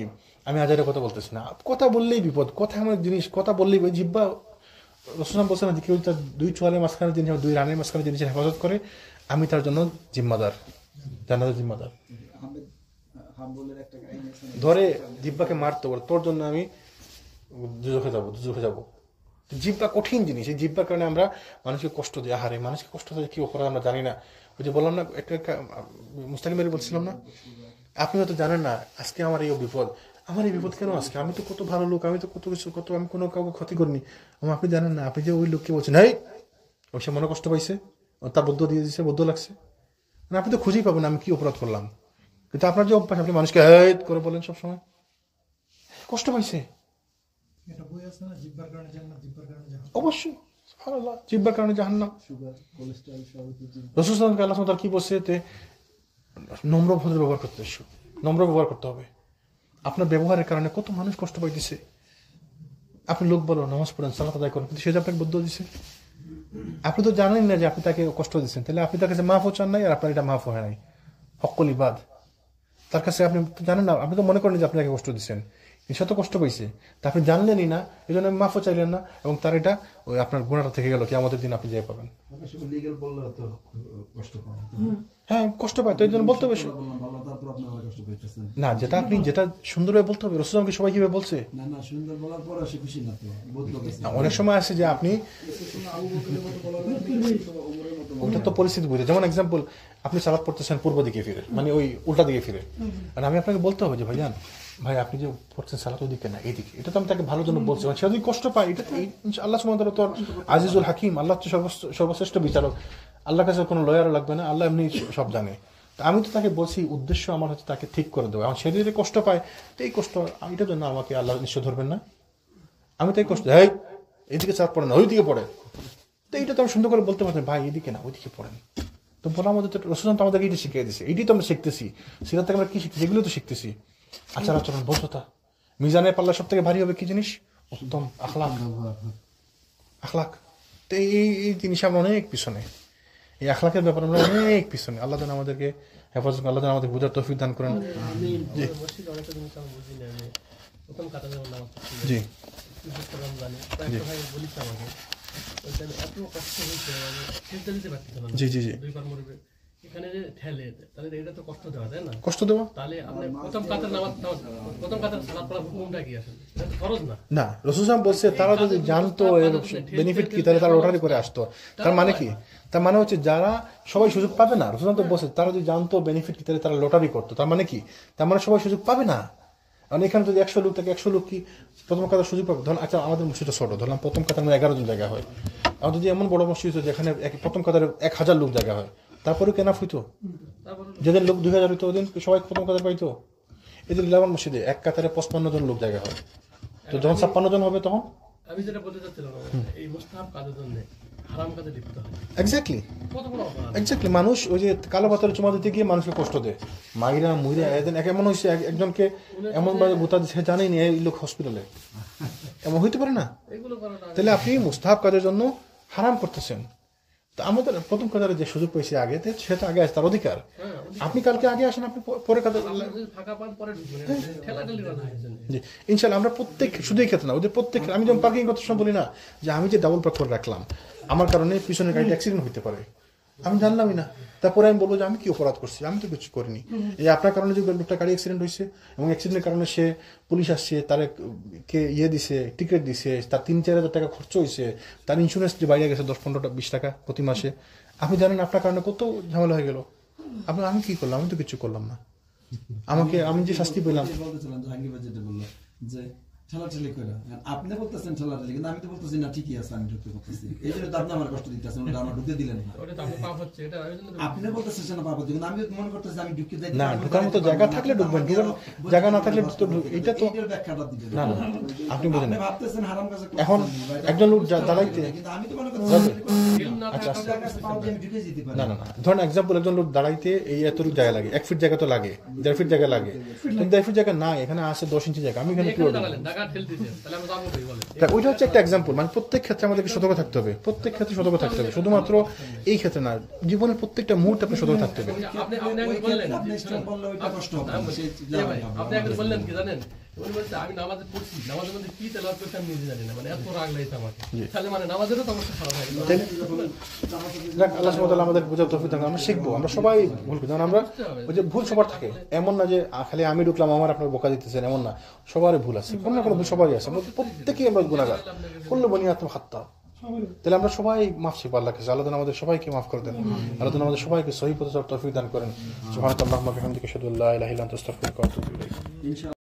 আমি আজারে কথা বলতেছি না। কথা বললেই বিপদ, কথা এমন জিনিস, কথা বললেই জিহ্বা, রাসূল বলছেন যে কেউ তার 2 চোয়ালের মাঝখানে জিনিস, 2 রানের মাঝখানে জিনিসের হেফাজত করে, আমি তার জন্য জিম্মাদার, জান্নাতের জিম্মাদার। ধরে জিহ্বাকে মারতে পারে, তোর জন্য আমি দুজখে যাবো। জিহ্বা কঠিন জিনিস, এই জিহ্বার কারণে আমরা মানুষকে কষ্ট দিই। আহারে মানুষকে কষ্ট দেয় কি অপরাধ আমরা জানি না। ওই যে বললাম না, একটা মুস্তাকিম ভাই বলছিলাম না, আপনি হয়তো জানেন না আজকে আমার এই বিপদ, আমার এই বিপদ কেন আজকে, আমি তো কত ভালো লোক, আমি তো কত কিছু, আমি কোনো কাউকে ক্ষতি করিনি। আপনি জানেন না, আপনি যে ওই লোককে বলছেন এই ওই সে মনে কষ্ট পাইছে, তার বদ্ধ দিয়ে দিচ্ছে, বদ্ধ লাগছে, মানে আপনি তো খুঁজেই পাবেন আমি কি অপরাধ করলাম। কিন্তু আপনার যে অভ্যাস, আপনি মানুষকে হেট করে বলেন সবসময়, কষ্ট পাইছে অবশ্যই, সুবহানাল্লাহ, জিহ্বার কারণে জাহান্নাম। রাসূল সাল্লাল্লাহু আলাইহি ওয়াসাল্লাম কি বলছে, নম্র ভদ্র ব্যবহার করতে হবে। আপনার ব্যবহারের কারণে কত মানুষ কষ্ট পাইতেছে। আপনি লোক বলো নামাজ পড়েন, সালাত আদায় করেন, কিন্তু সে যে আপনাকে বদ্ধ দিচ্ছে, আপনি তো জানেন না যে আপনি তাকে কষ্ট দিচ্ছেন, তাহলে আপনি তার কাছে মাফও চান নাই, আর আপনার এটা মাফ হয় নাই। হক্কুল ইবাদ, তার কাছে আপনি জানেন না, আপনি তো মনে করেন যে আপনি তাকে কষ্ট দিচ্ছেন, সে তো কষ্ট পাইছে, তা আপনি জানলেনই না, এই জন্য মাফও চাইলেন না, এবং তার এটা ওই আপনার গুনাহটা থেকে গেল, কিয়ামতের দিন আপনি যেয়ে পাবেন। হ্যাঁ, কষ্ট পায়, তো এই জন্য বলতে হবে না, যেটা সুন্দরভাবে বলতে হবে। রাসূল আমাকে সবাই কিভাবে বলছে, অনেক সময় আছে যে আপনি ওটা তো পরিস্থিতি বুঝে, যেমন এক্সাম্পল আপনি সালাত পড়তেছেন পূর্ব দিকে ফিরে, মানে ওই উল্টা দিকে ফিরে, আর আমি আপনাকে বলতে হবে যে ভাই আপনি যে পড়ছেন সালাত ওইদিকে না এইদিকে, এটা তো আমি তাকে ভালো জন্য বলছি, সে যদি কষ্ট পায়, এটা আল্লাহ সুবহানাহু ওয়া তাআলা তো আজিজুল হাকিম, আল্লাহ তো সর্বশ্রেষ্ঠ বিচারক, আল্লাহর কাছে কোনো লয়ারও লাগবে না, আল্লাহ এমনি সব জানে। আমি তো তাকে বলছি, উদ্দেশ্য আমার হচ্ছে তাকে ঠিক করে দেবো, এখন সে যদি কষ্ট পায়, তো এই কষ্ট এটার জন্য আমাকে আল্লাহ নিশ্চয় ধরবেন না। আমি তো এই কষ্ট এইদিকে চাপ পড়ে না ওইদিকে পড়ে, তো এইটা তো আমি সুন্দর করে বলতে পারতেন, ভাই এদিকে না ওইদিকে পড়েন। তো বলা আমাদের তো রাসূল তো আমাদেরকে এইটা শিখিয়ে দিয়েছে, এইটাই তো আমরা শিখতেছি। সিরাত থেকে আমরা কি শিখতেছি, এগুলো তো শিখতেছি। আচার আচরণ, বদ্ধতা। মিজানের পাল্লা সব থেকে ভারী হবে কি জিনিস? উত্তম আখলাক। তো এই জিনিস আমরা অনেক পিছনে, এই আখলাকের ব্যাপারে আমরা অনেক পিছনে। আল্লাহ যেন আমাদেরকে হেফাজত, আল্লাহ যেন আমাদের বুঝার তৌফিক দান করেন। প্রথম কাতা যেমন নামাজ জি রমজানে কয়েকটা ভাই বলিস আমাকে ওইখানে এত কষ্ট হয়েছে, মানে সিজদা দিতে পারতেছে না। জি জি জি, দুইবার মরবে এখানে যে ঠেলে, তাহলে এটা তো কষ্ট দেওয়া, তাই না? কষ্ট দেওয়া। তাহলে আপনি প্রথম কাতার নামাজ, প্রথম কাতার সালাত পড়া হুকুমটা কি আসলে? এটা তো ফরজ না। না, রাসূল সাল্লাল্লাহু আলাইহি ওয়াসাল্লাম বলছে তারা যদি জানতো এর বেনিফিট কি, তাহলে তারা রোটারি করে আসতো। তার মানে কি? তার মানে হচ্ছে যারা সবাই সুযোগ পাবে না, রাসূল সাল্লাল্লাহু আলাইহি ওয়াসাল্লাম তো বলছে তারা যদি জানতো বেনিফিট কি, তাহলে তারা লটারি করতো। তার মানে কি? তার মানে সবাই সুযোগ পাবে না। কারণ এখানে যদি 100 লোক থাকে, 100 লোক কি প্রথম কাতার সুযোগ পাবে? ধরুন আচ্ছা, আমাদের মসজিদটা ছোট, ধরলাম প্রথম কাতার 11 জন জায়গা হয়। আর যদি এমন বড় মসজিদ হতো যেখানে প্রথম কাতারে 1000 লোক জায়গা হয়, তারপরে কেনা হইতো? যেদিন লোক 2000 হইতো ওদিন সবাই প্রথম কাতার পাইতো। এদের ইলামান মসজিদে এক কাতারে 55 জন লোক জায়গা হয়, তো যখন 56 জন হবে তখন আমি যেটা বলতে চাচ্ছিলাম, এই মুস্তাহাব কাজের জন্য হারাম কাজে লিপ্ত হয়, এক্স্যাক্টলি কত বড় অপরাধ। এক্স্যাক্টলি। মানুষ ওই যে কালো পাথরে চুমা দিতে গিয়ে মানুষকে কষ্ট দেয়, মাগিরা মুইরা এমন হয়েছে একজনকে এমন ভাবে গোতা দিচ্ছে জানেই নি এই লোক হসপিটালে, এমন হইতে পারে না? এগুলো করাটা তাহলে আপনি মুস্তাহাব কাজের জন্য হারাম করতেছেন। তো আমাদের প্রথম কাতারে যে সুযোগ পেয়েছি আগে, সে তো আগে আসে, তার অধিকার। আপনি কালকে আগে আসেন, আপনি পরে কাতার। ফাঁকা পান পরে ঢুকবেন, ঠেলাঠেলি করা হয়েছে। জি ইনশাল্লাহ। আমরা প্রত্যেক শুধু এই ক্ষেত্রে না, ওদের প্রত্যেক, আমি যেমন পার্কিং করতে সময় বলি না যে আমি যে ডাবল পার্ক করে রাখলাম, আমার কারণে পিছনের গাড়িটা অ্যাক্সিডেন্ট হতে পারে, আমি জানলামই না। তারপরে আমি বলবো যে আমি কি অপরাধ করছি, আমি তো কিছু করিনি। এই আপনার কারণে যে লোকটা গাড়ি অ্যাক্সিডেন্ট হয়েছে, এবং অ্যাক্সিডেন্টের কারণে সে পুলিশ আসছে, তার কে দিছে, টিকিট দিছে, তার 3-4 হাজার টাকা খরচ হয়েছে, তার ইন্স্যুরেন্স যে বাইরে গেছে 10-15-20 টাকা প্রতি মাসে। আপনি জানেন আপনার কারণে কত ঝামেলা হয়ে গেল। আপনার আমি কি করলাম? আমি তো কিছু করলাম না। আমি যে শাস্তি পেলাম, বলতেছিলাম জাহাঙ্গীর ভাই যেটা বললো যে ঠেলাঠেলি করে, আপনি বলতেছেন ঠেলাঠেলি, কিন্তু আমি তো বলতেছি না ঠিকই আছে, আমি ঢুকতে পারতেছি, এই জন্য তো আপনি আমার কষ্ট দিতেছেন, আমার ঢুকতে দিলেন না। ওটা তো আপনার পাপ হচ্ছে, এটা ওই জন্য তো আপনি বলতেছেন না পাপ হচ্ছে, কিন্তু আমি মনে করতেছি আমি ঢুকতে যাই না, ঢুকার মতো জায়গা থাকলে ঢুকবেন, জায়গা না থাকলে তো এটা তো ব্যাখ্যাটা দিবেন। না না, আপনি বুঝেন না। ভাবতেছেন হারাম কাজ এখন একজন লোক দাঁড়াইতে, কিন্তু আমি তো মনে করতেছি আচ্ছা আমি ঢুকে যেতে পারি না না না, ধরেন এক্সাম্পল, একজন লোক দাঁড়াইতে এই এতটুকু জায়গা লাগে, 1 ফিট জায়গা তো লাগে, 1.5 ফিট জায়গা লাগে, কিন্তু 1.5 ফিট জায়গা না, এখানে আছে 10 ইঞ্চি জায়গা, আমি এখানে কি করব? টাকা ঠেলতেছে, তাহলে আমরা যাবো কই বলেন? ওইটা হচ্ছে একটা এক্সাম্পল। মানে প্রত্যেক ক্ষেত্রে আমাদেরকে সতর্ক থাকতে হবে, প্রত্যেক ক্ষেত্রে সতর্ক থাকতে হবে, শুধুমাত্র এই ক্ষেত্রে না, জীবনের প্রত্যেকটা মুহূর্তে আপনি সতর্ক থাকতে হবে। আপনি আগে বললেন, আপনি স্টপ বললে ওইটা কষ্ট হবে, আপনি আগে বললেন কি জানেন, উনি বলছে আমি নামাজে পড়ছি, নামাজের মধ্যে কি তেলাওয়াত করছি আমি নিজে জানি না, মানে এত রাগ লাগছে আমাকে। তাহলে মানে নামাজেরও তো অবস্থা খারাপ হয়ে গেল। যাক, আল্লাহ সুবহানাহু ওয়া তাআলা আমাদের বোঝার তৌফিক দান করুন। আমরা শিখবো, আমরা সবাই ভুল করি, কারণ আমরা ওই যে ভুল সবার থাকে, এমন না যে খালি আমি ঢুকলাম আমার আপনার বোকা দিতেছেন, এমন না, সবারই ভুল আছে, কোনো না কোনো ভুল সবারই আছে, আমরা প্রত্যেকেই আমরা গুনাহগার, কুল্লু বনি আদম খাত্তা। তাহলে আমরা সবাই মাফ চাইবো আল্লাহর কাছে, আল্লাহ যেন আমাদের সবাইকে মাফ করে দেন, আল্লাহ যেন আমাদের সবাইকে সহিহ পথে চলার তৌফিক দান করেন। সুবহানাল্লাহি ওয়া বিহামদিহি, আশহাদু আল্লা ইলাহা ইল্লা আনতা, আস্তাগফিরুকা ওয়া আতুবু ইলাইক।